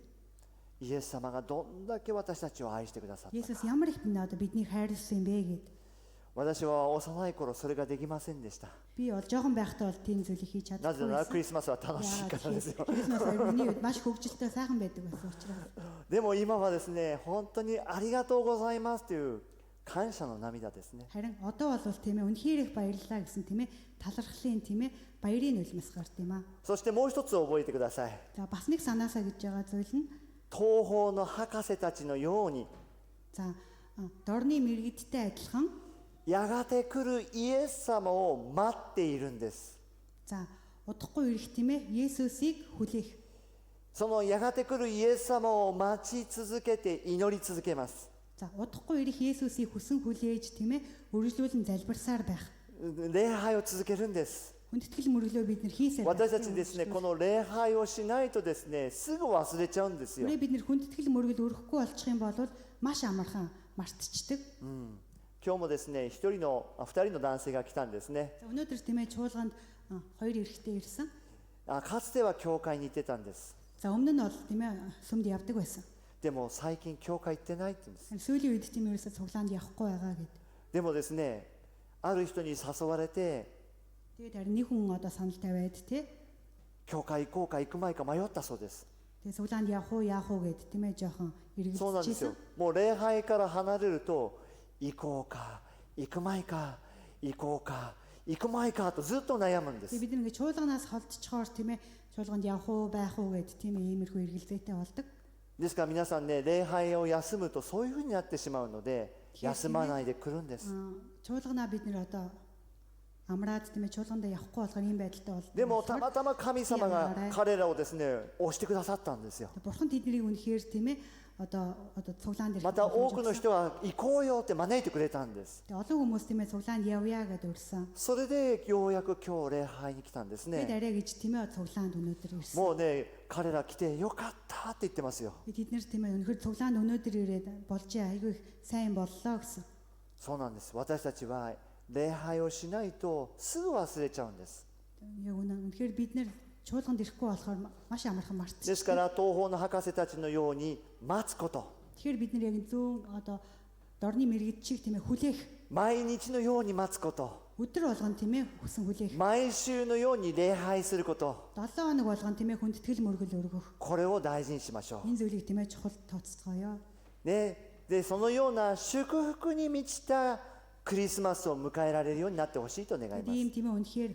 イエス様がどんだけ私たちを愛してくださった。 Есүс ямар их одоо биднийг хайрлсан юм бэ гэд. 私は幼い頃それができませんでした。 Би бол жоохон байхдаа бол тийм зүйлийг хийж なぜならク чаддаггүй. リスマスは楽しいからですよ。 Крисмас баяр миний хувьд маш хөвгөлтэй сайхан байдаг байсан учраас. でも今はですね、本当にありがとうございますという感謝の涙ですね。 Харин одоо бол тийм ээ үнэхээр их баярлалаа гэсэн тийм ээ талархлын тийм ээ баярын үлмэс гарт юм аа. そしてもう一つ覚えてください。 За бас нэг санаасаа гэж байгаа зүйл нь 東方の博士たちのように за дорны мэрэгдтэй адилхан やがて来るイエス様を待っているんです。 за удахгүй ирэх тийм ээ Есүсийг хүлээх. そのやがて来るイエス様を待ち続けて祈り続けます。 За удахгүй ирэх Есүсийг хүсэн хүлээж тийм ээ үргэлжлүүлэн залбирсаар байх. 礼拝を続けるんです。 Хүндэтгэл мөрөглөө бид нар хийсээр 私たちですね、この礼拝をしないとですね、すぐ忘れちゃうんですよ。 Үрээ бид нар хүндэтгэл мөргөл өрөхгүй болчих юм бол маш амархан мартчихдаг. 今日もですね、二人の男性が来たんですね。 За өнөөдөр тийм ээ чуулганд хоёр эрэгтэй ирсэн. かつては教会に行ってたんです。 За өмнө нь бол тийм ээ сүмд явдаг байсан. でも最近教会行ってないって言うんです。 Сүүлийн үед тийм ерөөсө цуглаанд явахгүй байгаа гэд. でもですね、ある人に誘われて Тэгээд харин нэг хүн одоо санал тавиад тий. 教会行こうか行くまいか迷ったそうです。 Тэгээд цуглаанд явах уу яах уу гэд тийм ээ жоохон そうなんですよ эргэлзчихсэн. もう礼拝から離れると行こうか行くまいか行こうか行くまいかとずっと悩むんです。 Тэгээд бид нэг чуулганаас холдчихоор тийм ээ чуулганд явах уу байх уу гэд тийм ээ иймэрхүү эргэлзээтэй болдог. ですから皆さんね、礼拝を休むとそういうふうになってしまうので、休まないで来るんです。 чуулганаа бид нэр одоо амраад тийм ээ чуулгандаа явахгүй болохоор ийм байдалтай бол. でもたまたま神様が彼らをですね、押してくださったんですよ。 Бурхан тэднийг үнэхээр тийм ээ одоо цуглаанд ирэх. また多くの人が行こうよって招いてくれたんです。 олон хүмүүс тийм ээ цуглаанд явъя гэдээ урьсан. それでようやく今日礼拝に来たんです Бид ね。 арай гэж тийм ээ цуглаанд өнөөдөр ирсэн. もうね、彼ら来てよかったって言ってますよ。 Бид нэр тийм ээ үнэхээр цуглаанд өнөөдөр ирээд болж айгүй их сайн боллоо гэсэн. そうなんです。私たちは礼拝をしないとすぐ忘れちゃうんです。 Яг үнэхээр бид нэр чуулганд ирэхгүй болохоор маш амархан мартчих. ですから東方の博士たちのように待つこと、 Тэгэхээр бид нэр яг зүүн одоо дорны мэрэгд чиг тийм ээ хүлээх 毎日のように待つこと、 өдөр болгон тийм ээ хүсэн хүлээх 毎週のように礼拝すること、 7 хоног болгон тийм ээ хүндэтгэл мөргөл өргөх これを大事にしましょ энэ зүйлийг тийм ээ чухал тооцоцгоё. う。ね、でそのような祝福に満ちたクリスマスを迎えられるようになってほしいと願います。 ийм тийм ээ үнэхээр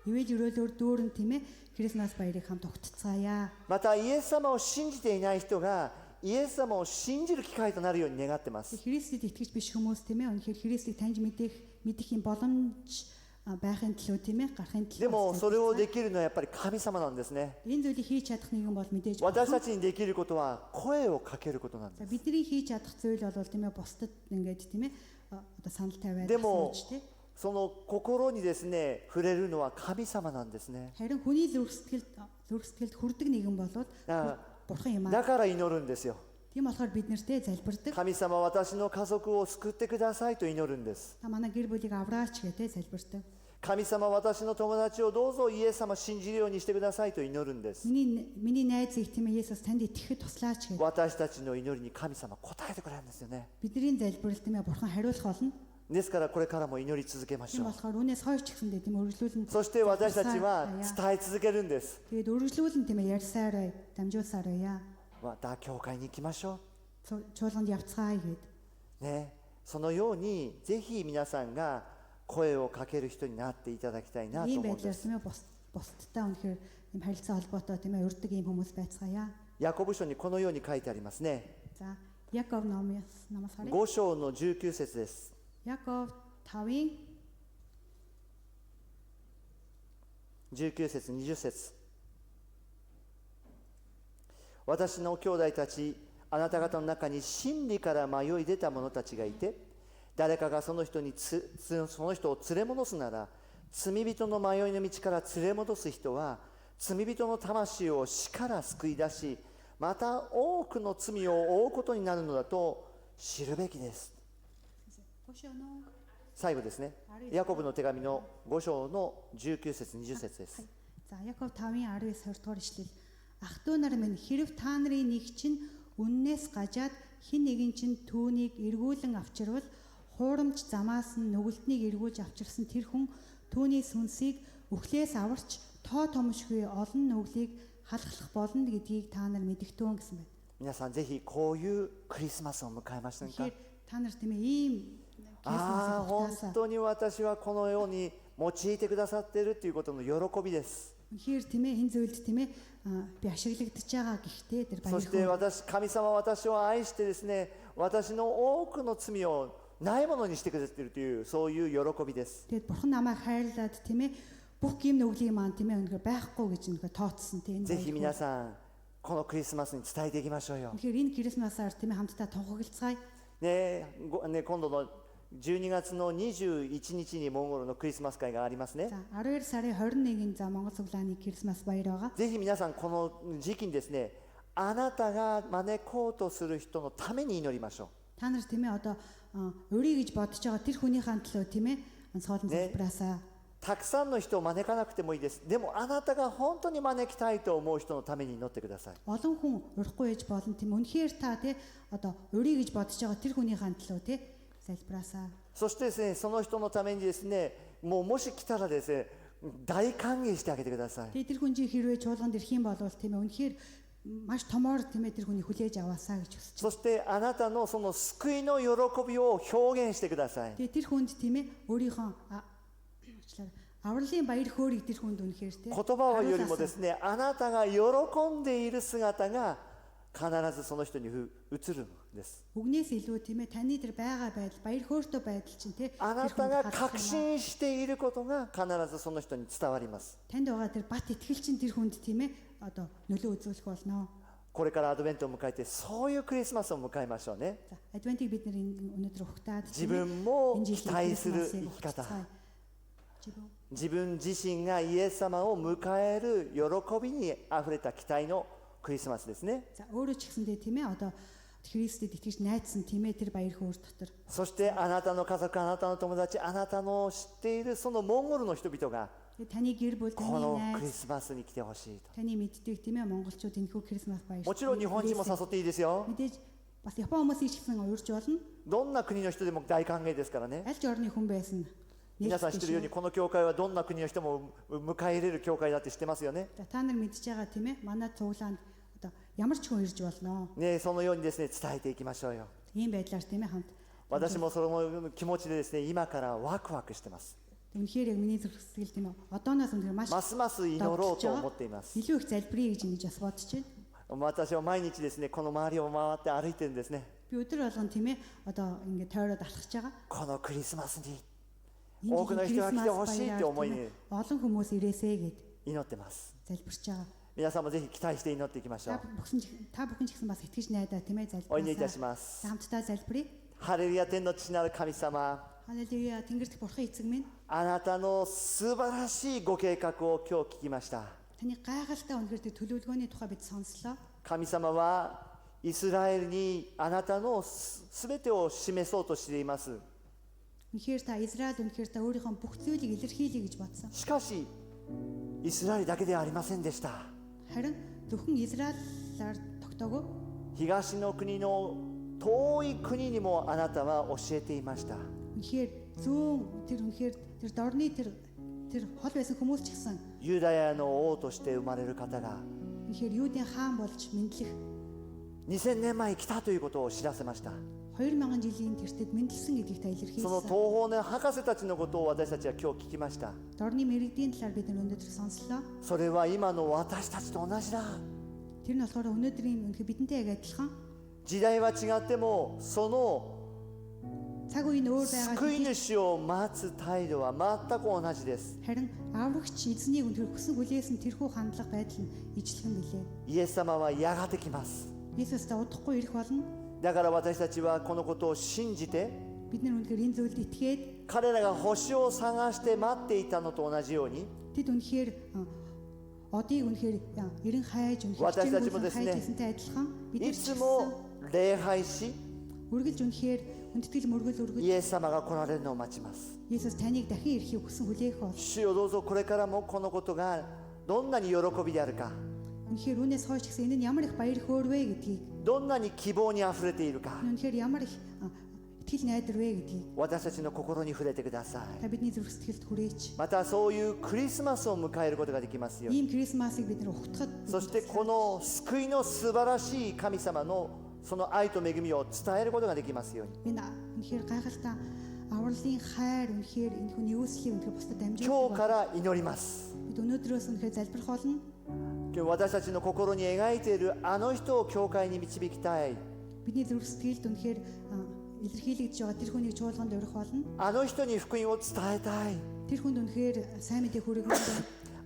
ивэл өрөөлөөр дүүрэн тийм ээ Крисмас баярыг хамт огтцгаая. またイエス様を信じていない人がイエス様を信じる機会となるように願ってます。 Христэд итгэж биш хүмүүс тийм ээ үнэхээр Христийг таньж мэдэх юм боломж байхын төлөө тийм ээ гарахын で төлөө もそれをできるのはやっぱり神様なんですね。 энэ зүйлийг хийж чадах нэгэн бол мэдээж 私たちにできることは声をかけることなんです。 бидний хийж чадах зүйл бол тийм ээ бусдад ингээд тийм ээ одоо санал тавиад でも асууж тийм その心にですね触れるのは神様なんですね。 харин хүний зүрх сэтгэлд хүрдэг нэгэн болоод бурхан юм аа. だから祈るんですよ。 Тийм болохоор бид нартэй залбирдаг. 神様、私の家族を救ってくださいと祈るんです。 Та манай гэр бүлийг авраач гэдэг залбирдаг. 神様、私の友達をどうぞイエス様を信じるようにしてくださいと祈るんです。 Миний найз их тийм ээ Есүс танд итгэхэд туслаач гэдэг. 私たちの祈りに神様答えてくれるんですよね。 Бидний залбирал тийм ээ бурхан хариулах болно. ですからこれからも祈り続けまし Тийм ょう。 болохоор үнээс хойш ч гэсэндээ тийм үргэлжлүүлэн そして私たちは伝え続けるんです。 тэгээд үргэлжлүүлэн тийм ээ ярьсаар дамжуулсаар байя. また教会に行きましょ Чуулганд явцгаая гэд. う。ね、そのようにぜひ皆さんが声をかける人になっていただきたいなと Ийм 思うんで байдлаар す。 тийм ээ бусдтай үнэхээр ийм харилцаа холбоотой тийм ээ урддаг ийм хүмүүс байцгаая. ヤコブ書にこのように書いてありますね。 За Яков номоос харъя. 5章の19節です。 Яков 5-ын 19節20節。私の兄弟たち、あなた方の中に真理から迷い出た者たちがいて、誰かがその人を連れ戻すなら、罪人の迷いの道から連れ戻す人は罪人の魂を死から救い出し、また多くの罪を負うことになるのだと知るべきです。最後ですね。ヤコブの手紙の5章の19節20節です。 За Яков 5-ын 19-20 дугаар ишлэл. Ах トゥ нар минь хэрв та нарын нэг чинь үннээс гажаад хин нэгэн чинь түүнийг эргүүлэн авчирвал хуурамч замаас нь нүгэлтнийг эргүүлж авчирсан тэр хүн түүний сүнсийг өхлөөс аварч тоо томшгүй олон нүглийг халахлах болно гэдгийг та нар мэдэгтэн гэсэн байна. 皆さんぜひこういうクリスマスを迎えませんか？ Тэгэхээр та нар тийм ээ ийм 本当に私はこのように用いてくださっているということの喜びです。 үнэхээр тийм ээ энэ зүйлд тийм ээ би ашиглагдаж байгаа гэхдээ тэр そして баяр 神様は私を愛してですね、私の多くの罪をないものにしてくださっているというそういう喜びです。 Тэгээд бурхан намайг хайрлаад тийм ээ бүх гим нүглийг маань тийм ээ үнэхээр байхгүй гэж үнэхээр тооцсон тийм ぜひ皆さんこのクリスマスに伝えていきましょうよ。 үнэхээр энэ Крисмасаар тийм ээ хамтдаа тунхаглацгаая. ね、今度の12月の21日にモンゴルのクリスマス会がありますね。 За 12 сарын 21-нд за Монгол цуглааны Крисмас баяр байгаа. ぜひ皆さんこの時期にですね、あなたが招こうとする人のために祈りましょう。 Та нар тийм ээ одоо өрий гэж бодож байгаа тэр хүнийхэн төлөө тийм ээ онцгойлон залбираасаа. たくさんの人を招かなくてもいいです。でもあなたが本当に招きたいと思う人のために祈ってください。 Олон хүн урахгүй ээж болно тийм үнэхээр та тийм одоо өрий гэж бодож байгаа тэр хүнийхэн төлөө тийм залбираасаа. そしてですね、その人のためにですね、もし来たらですね、大歓迎してあげてください。 Тэгээд тэр хүн чи хэрвээ чуулганд ирэх юм бол тийм ээ үнэхээр маш томоор тийм ээ тэр хүний хүлээж аваасаа гэж хүсэж. そしてあなたのその救いの喜びを表現してください。 Тэгээд тэр хүнд тийм ээ өөрийнхөө авралын баяр хөөргийг тэр хүнд үнэхээр тийм 言葉よりもですね、あなたが喜んでいる姿が必ずその人に移るんです。 Үгнээс илүү тийм ээ таны тэр байгаа байдал, баяр хөөртэй байдал чинь тийм あなたが確信していることが必ずその人に伝わります。 танд байгаа тэр бат итгэл чинь тэр хүнд тийм ээ одоо нөлөө үзүүлэх болно. これからアドベントを迎えてそういうクリスマスを迎えましょうね。 За адвентийг бид өнөөдөр ухтаад 自分も期待する生き方、 自分自身がイエス様を迎える喜びにあふれた期待のクリスマスですね。 За өөрөө ч гэсэндээ тийм ээ одоо Христэд итгэж найдсан тийм ээ тэр баяр хөөр дотор そしてあなたの家族、あなたの友達、あなたの知っているそのモンゴルの人々が таны гэр бүл こ таны のクリ найз スマスに来てほしいと。 таны мэддэг тийм ээ монголчууд энэхүү Крисмас баяр もちろん日本人も誘っていいですよ。 мэдээж бас Япон хүмүүсийг ч гэсэн урьж болно どんな国の人でも大歓迎ですからね。 аль ч орны хүн байсан 皆さん知っているようにこの教会はどんな国の人も迎え入れる教会だって知ってますよね。 та нар мэдж байгаа тийм ээ манай цуглаанд одоо ямар ч хүн ирж болно ね、そのようにですね伝えていきましょうよ。 ийм байдлаар тийм ээ хамт 私もその気持ちでですね今からワクワクしてます。 үнэхээр яг миний зүрхсэтгэл тийм ээ одооноос үнэхээр маш ますます祈ろうと思っています。 илүү их залбирая гэж ингэж бас бодож байна 私は毎日ですねこの周りを回って歩いてるんですね。 би өдөр болгон тийм ээ одоо ингэ тойроод алхаж байгаа このクリスマスに энэ 多くの人が来てほしいって思い тийм に ээ олон хүмүүс ирээсэй гэд 祈ってます。 залбирч байгаа 皆さんもぜひ期待して祈っていきましょう。 та бүхэн ч гэсэн бас итгэж найдаа тийм ээ お祈りいたし залбирсаа ます。 хамтдаа залбирая ハレルヤ天の父なる神様、 халелуя тэнгэрт бурхан эцэг минь あなたの素晴らしいご計画を今日聞きました。 таны гайхалтай үнэхээр тэр төлөвлөгөөний тухай бид сонслоо 神様はイスラエルにあなたのすべてを示そうとしています。 үнэхээр та Израиль үнэхээр та өөрийнхөө бүх зүйлийг илэрхийлье гэж бодсон しかしイスラエルだけではありませんでした。 харин зөвхөн Израилаар тогтоогүй 東の国の遠い国にもあなたは教えていました。 үнэхээр зүүн тэр үнэхээр тэр дорны тэр хол байсан хүмүүс ч гэсэн ユダヤの王として生まれる方が үнэхээр юудын хаан болж мэдлэх 2000年前に来たということを知らせました。 2000 жилийн тэртет мэдлсэн гэдгийг та その илэрхийлсэн 東方の博士たちのことを私たちは今日聞きました。 дорны мэрэгдийн талаар бид нар өнөөдөр сонслоо それは今の私たちと同じだ。 тэр нь болохоор өнөөдрийн үнэхээр бидэнтэй яг адилхан 時代は違ってもその цаг үе нь өөр байгаа 救い主を待つ態度は全く同じです。 харин аврагч эзнийг үнэхээр хүсэн хүлээсэн тэрхүү хандлага байдал нь ижилхэн билээ イエス様はやがて来ます。 Есүс та удахгүй ирэх болно だから私たちはこのことを信じて бид нар үнэхээр энэ зүйлд итгээд 彼らが星を探して待っていたのと同じように тэд үнэхээр одыг үнэхээр эрен хайж үнэхээр私たちもですね、 хайж гэсэнтэй адилхан бид い нар つも礼拝し үргэлж үнэхээр хүндэтгэл мөргөл үргэлж イエス様が来られるのを待ちます。 Есүс таныг дахин ирэхийг хүсэн хүлээх бол 主よどうぞこれからもこのことがどんなに喜びであるか、 үнэхээр үүнээс хойш гэсэн энэ нь ямар их баяр хөөр вэ гэдгийг どんなに希望にあふれているか、 үнэхээр ямар их итгэл найдар вэ гэдгийг 私たちの心に触れてください。 та бидний зүрх сэтгэлд хүрээч またそういうクリスマスを迎えることができますように。 ийм Крисмасыг бид нар ухтахад そしてこの救いの素晴らしい神様のその愛と恵みを伝えることができますように。 энэ үнэхээр гайхалтай авралын хайр үнэхээр энэ хүний үүслийг үнэхээр бусдад 今日 дамжуулах から祈ります。 бид өнөөдрөөс үнэхээр залбирх болно 今日私たちの心に描いているあの人を教会に導きたい。 бидний зүрх сэтгэлд үнэхээр илэрхийлэгдэж байгаа тэр хүнийг чуулганд өрөх болно あの人に福音を伝えたい。 тэр хүнд үнэхээр сайн мэдээ хүргэмээр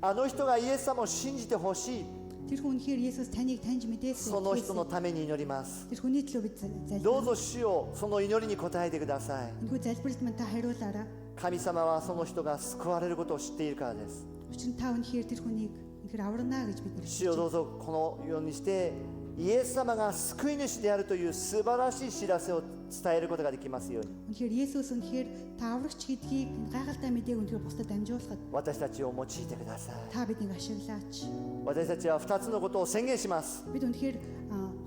あの人がイエス様を信じてほしい。 тэр хүн үнэхээр Есүс таныг таньж その人の мэдээсэн ために祈ります。 тэр хүний төлөө бид どう залбирх ぞ主よその祈りに応えてください。 энэхүү залбиралд мань та хариулаарай 神様はその人が救われることを知っているからです。 учир нь та үнэхээр тэр хүнийг үнэхээр аварнаа гэж бид нар 主よどうぞこのようにしてイエス様が救い主であるという素晴らしい知らせを伝えることができますように。 үнэхээр Есүс үнэхээр та аврагч гэдгийг энэ гайхалтай мэдээг үнэхээр бусдад дамжуулахад 私たちを用いてください。 та биднийг ашиглаач 私たちは2つのことを宣言します。 бид үнэхээр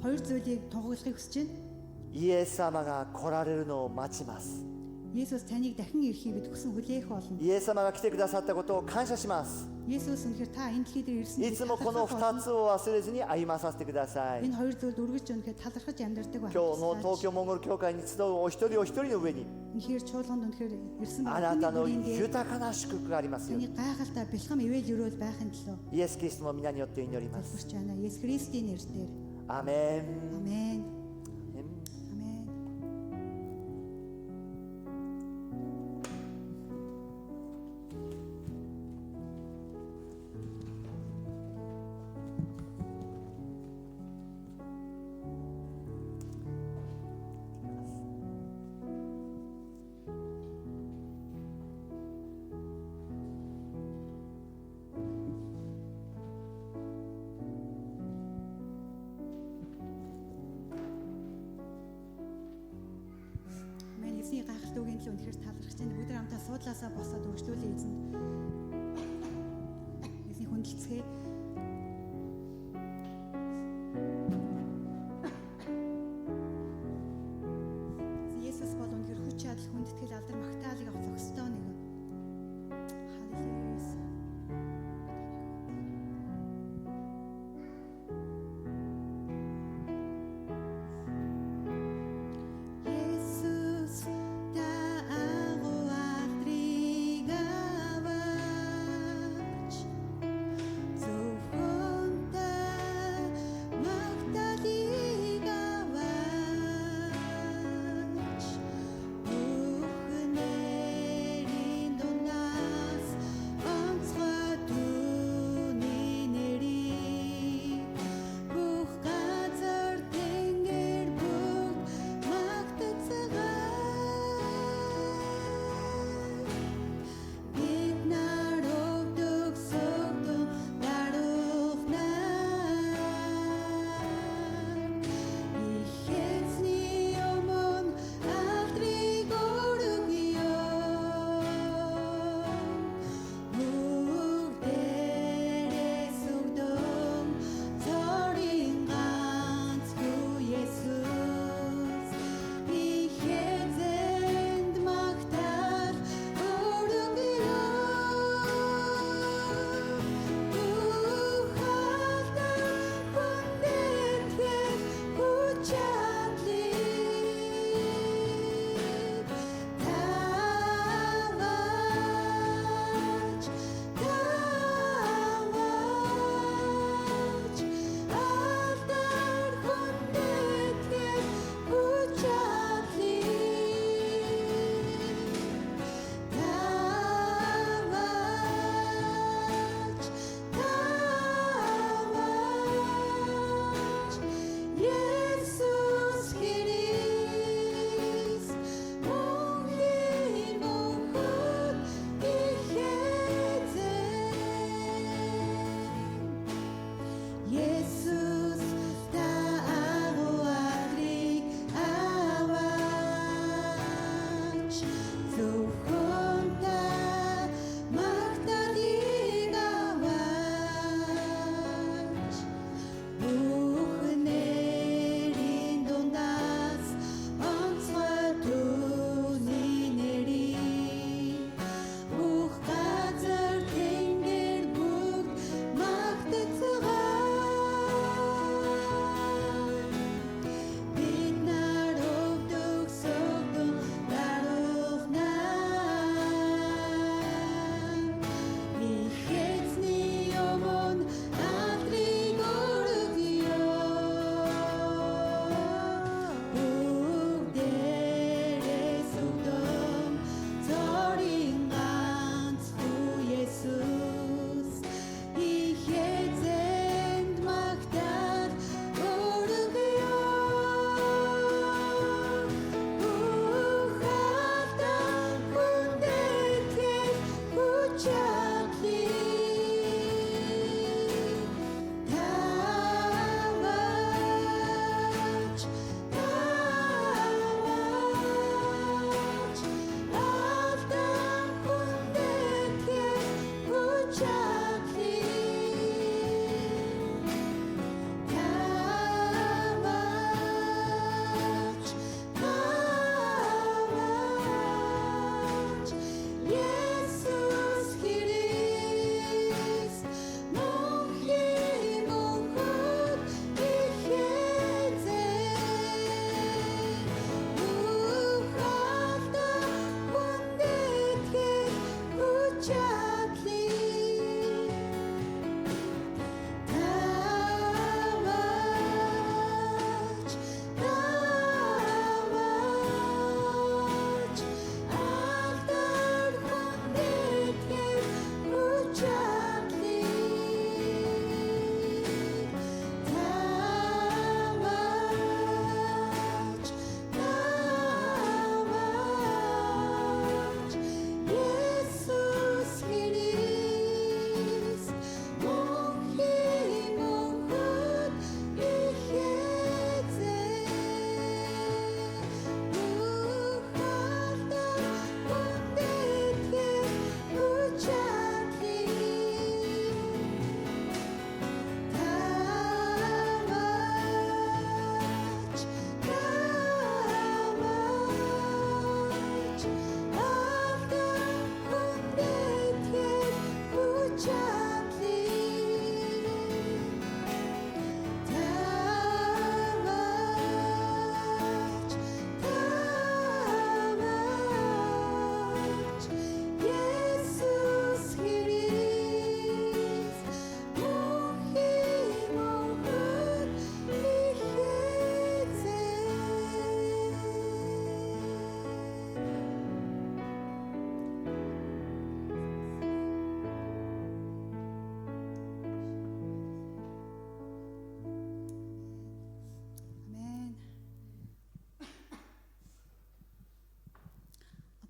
хоёр зүйлийг тунхаглахыг хүсэж байна イエス様が来られるのを待ちます。 Есүс таныг дахин ирэхийг бид хүсэн хүлээх болно イエス様が来てくださったことを感謝します。 Есүс үнэхээр та энэ дэлхий дээр ирсэн いつもこの2つを忘れずに歩まさせてください。 энэ хоёр зүйлд үргэлж үнэхээр талархаж амьдардаг 今日の東京モンゴル教会に集うお一人お一人の上に үнэхээр чуулганд үнэхээр ирсэн あなたの хүний дээр 豊かな祝福がありますよう таны に。 гайхалтай бэлхэм ивэл өрөөл байхын төлөө イエス・キリストの皆によって祈ります。 залбирч байна. Есүс Христийн нэрээр. 아멘. Амен. 아멘. Амен. Амен. Эзний гайхалтай үгийн төлөө үнэхээр талархаж байна. Бүгд хамтаа суудлаасаа босоод өргөжлүүлээ эзэнд. Эзний хүндэлцгээ. Есүс бол үнэхээр хүч чадал, хүндэтгэл, алдар, магтаалыг авах зохистой нэг. Халелуя. Есүс та агуатрыг аваач. Зөвхөн та магтаалыг аваач. Бүхнээр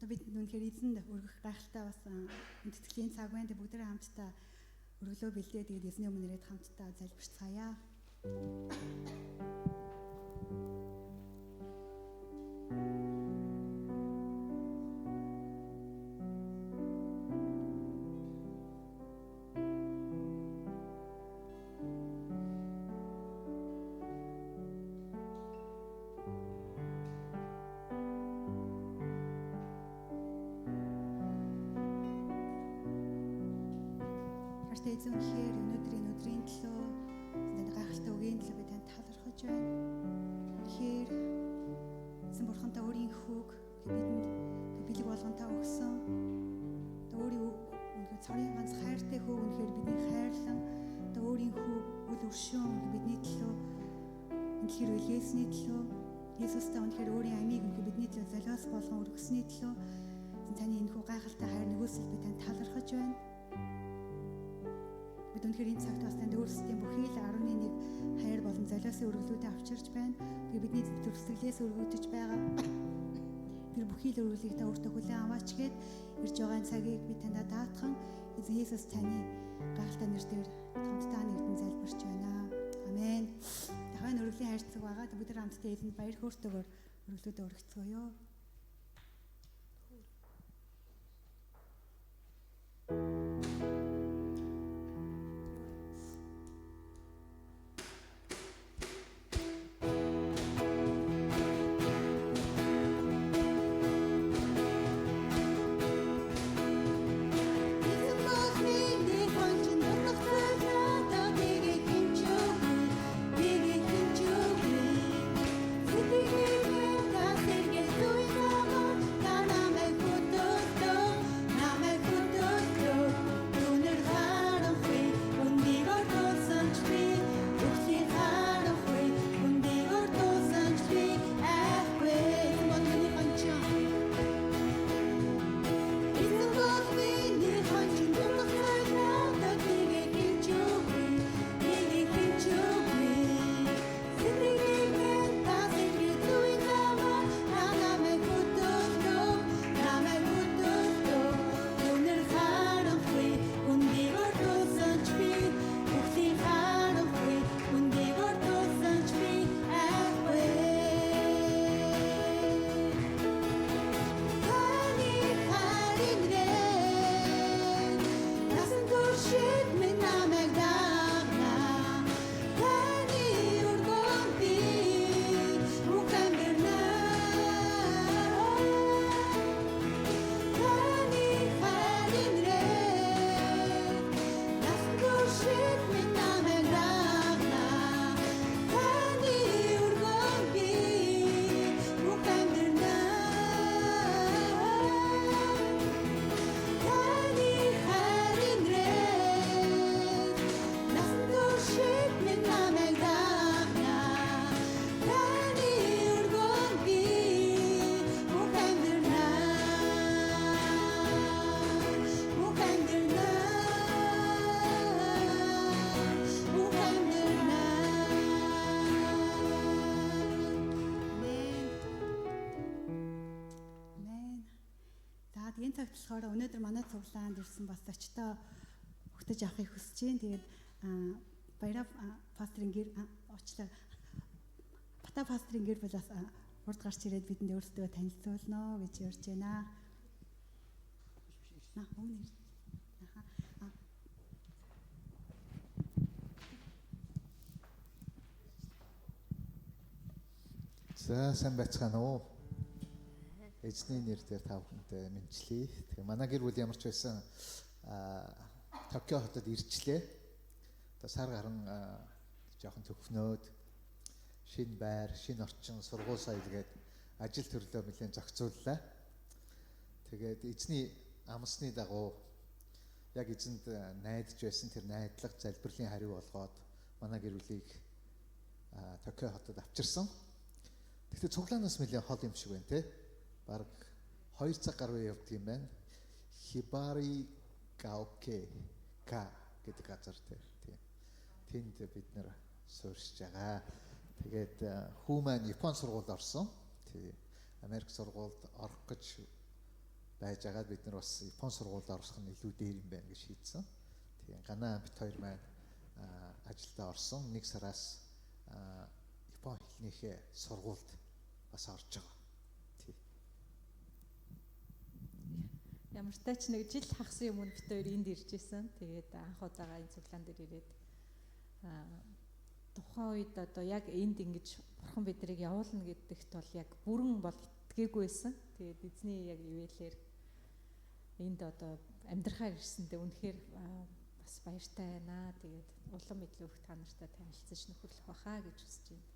Одоо бид үнэхээр эзэнд өргөх гайхалтай бас үндэтгэлийн цаг байна. Тэг бүгдээ хамтдаа өргөлөө бэлдээ. Тэгээд эзний өмнө ирээд хамтдаа залбирцгаая. Эзэн үнэхээр өнөөдрийн төлөө танд гайхалтай үгийн төлөө би танд талархаж байна. Тэгэхээр эзэн бурхантай өөрийн хүүг бидэнд бэлэг болгонтой өгсөн. Өөрийн үнэхээр цорын ганц хайртай хүүг үнэхээр бидний хайрлан өөрийн хүүг үл өршөөн бидний төлөө үнэхээр үлээсний төлөө Иесустай үнэхээр өөрийн амийг үнэхээр бидний төлөө золиос болгон өргөсний төлөө таны энэ хүү гайхалтай хайр нөгөөсөл би танд талархаж байна. Бид үнэхээр энэ цагт бас танд өөрсдийн бүхий л 11 хайр болон золиосын өргөлүүдээ авчирч байна. Тэгээ бидний төгсгөлээс өргөгдөж байгаа. Тэр бүхий л өргөлийг та өөртөө хүлээн аваач гээд ирж байгаа цагийг би таньда даатхан эзэн Иесус таны гайхалтай нэрээр хамтдаа нэгдэн залбирч байна. Амен. Дахайн өргөлийн хайрцаг байгаа. Бид нар хамтдаа эзэнд баяр хөөртэйгээр өргөлүүдээ өргөцгөөё. Энэ цагт болохоор өнөөдөр манай цуглаанд ирсэн бас зочтой өгтөж авахыг хүсэж байна. Тэгээд баяраа пастрын гэр очлоо. Бата пастрын гэр бол бас урд гарч ирээд бидэнд өөрсдөө танилцуулно гэж ярьж байна. За сайн байцгаана уу? Эзний нэрээр та бүхэндээ мэдчилье. Тэгээ манай гэр бүл ямар ч байсан Токио хотод ирчлээ. Одоо сар гарan жоохон төвхнөөд шинэ байр, шинэ орчин, сургууль соёлгээд ажил төрлөө нэлээд зохицууллаа. Тэгээд эзний амсны дагуу яг эзэнд найдаж байсан тэр найдлага залбирлын хариу болгоод манай гэр бүлийг Токио хотод авчирсан. Гэхдээ цуглаанаас нэлээд хол юм шиг байна те. Бараг 2 цаг гаруй явдаг юм байна. Хибари Гаоке гэдэг газар тийм. Тэнд бид нэр суурьшиж байгаа. Тэгээд хүү маань Японы сургуульд орсон. Тийм. Америк сургуульд орох гэж байж агаад бид нар бас Япон сургуульд орох нь илүү дээр юм байна гэж шийдсэн. Тэгээ ганаа бит хоёр маань ажилдаа орсон. 1 сараас Япон хэлнийхээ сургуульд бас орж байгаа. Ямар ч тач нэг жил хагас юм бит хоёр энд ирж исэн. Тэгээд анх удаага энэ цуглаан дээр ирээд тухайн үед одоо яг энд ингэж бурхан биднийг явуулна гэдэгт бол яг бүрэн бол итгээгүй байсан. Тэгээд эзний яг ивэлэр энд одоо амьдрахаар ирсэндээ үнэхээр бас баяртай байна. Тэгээд улам илүү их та нартай танилцж нөхөрлөх баха гэж хүсэж байна.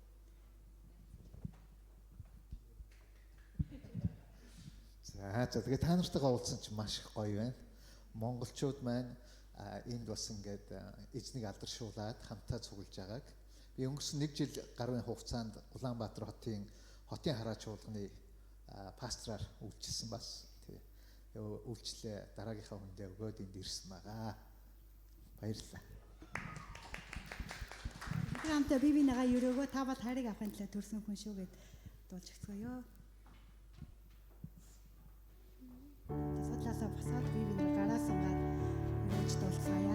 За тэгээ та нартайгаа уулзсан чинь маш их гоё байна. Монголчууд маань энд бас ингээд эзнийг алдаршуулад хамтаа цуглаж байгааг би өнгөрсөн 1 жил гаруйн хугацаанд Улаанбаатар хотын хараа чуулганы пастраар үйлчилсэн бас. Тэгээ үйлчлээ дараагийнхаа хүндээ өгөөд энд ирсэн байгаа. Баярлалаа. Хамтаа бибинийгаа өрөөгөө та бол хайрыг авахын төлөө төрсөн хүн шүү гэд дуулж өгцгөөё. Судлаасаа босоод бибинийгаа гараа сунгаад өрөөж дуулцгаая.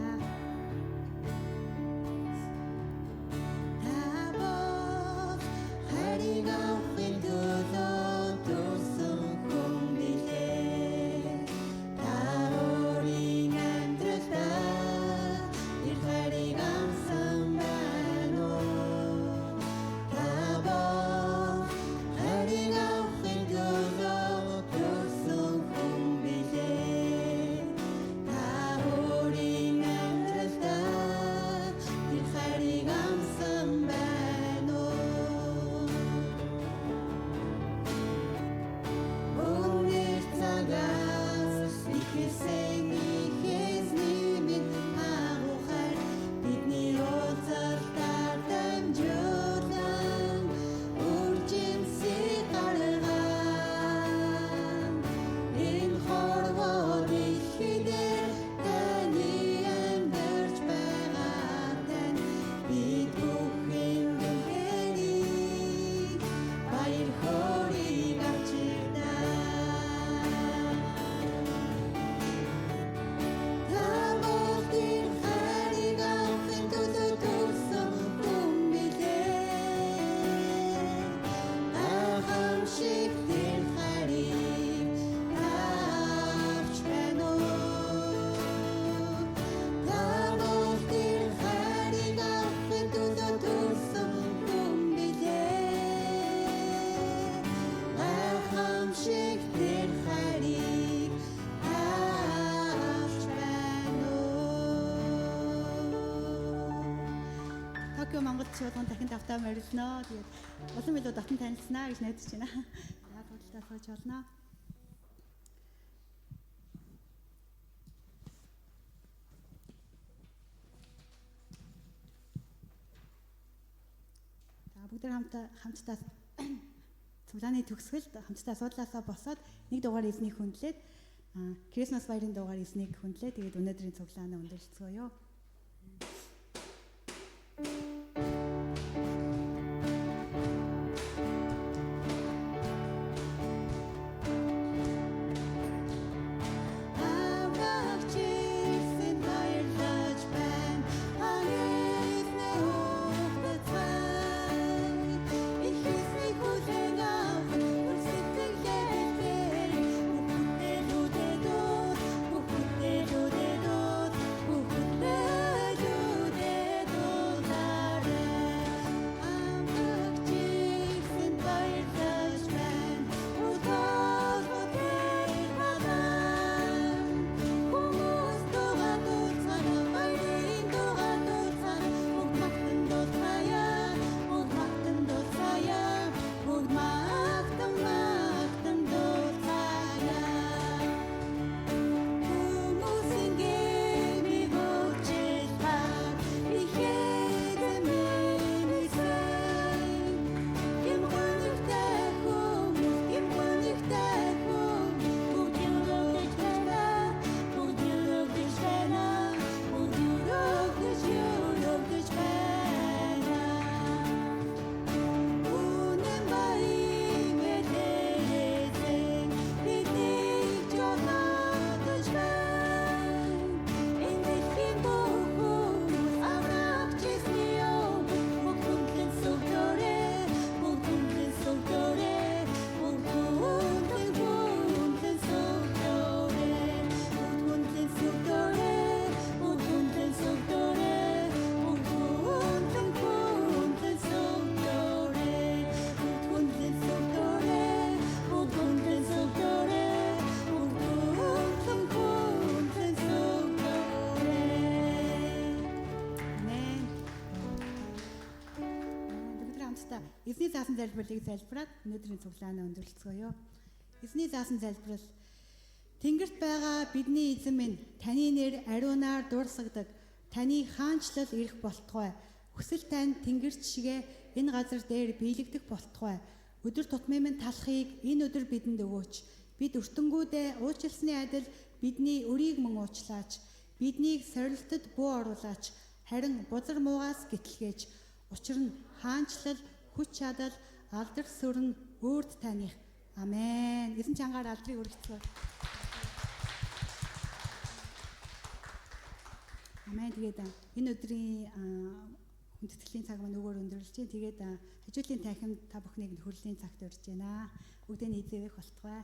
Монгол чуулган дахин давтаа морилноо. Тэгээд улам илүү дотн танилцсанаа гэж найдаж байна. За бодлоо сууж болно. За бүгд хамтдаа цуглааны төгсгөлд хамтдаа суудлаасаа босоод 1 дугаар эзнийг хүндлээд Крисмас баярын дугаар эзнийг хүндлээ. Тэгээд өнөөдрийн цуглаанаа өндөрлцгөөё. Эзний заасан залбирлыг залбираад өнөөдрийн цуглаанаа өндөрлцгөөё. Эзний заасан залбирал. Тэнгэрт байгаа бидний эзэн минь таны нэр ариунаар дурсагдаг. Таны хаанчлал ирэх болтугай. Хүсэл тань тэнгэрч шигэ энэ газар дээр биелэгдэх болтугай. Өдөр тутмын минь талахыг энэ өдөр бидэнд өгөөч. Бид өртөнгүүдээ уучлсны адил бидний өрийг мөн уучлаач. Биднийг сорилтод буу оруулаач. Харин бузар муугаас гэтлгээж. Учир нь хаанчлал, хүч чадал, алдар сүрэн өөрт таних. Амен. Эзэн чангаар алдрыг өргөцгөө. Амен. Тэгээд энэ өдрийн хүндэтгэлийн цаг маань өгөөр өндөрлж байна. Тэгээд хажуудлын танхимд та бүхнийг хүрлийн цагт урьж байна. Бүгдээ нийцээх болтугай.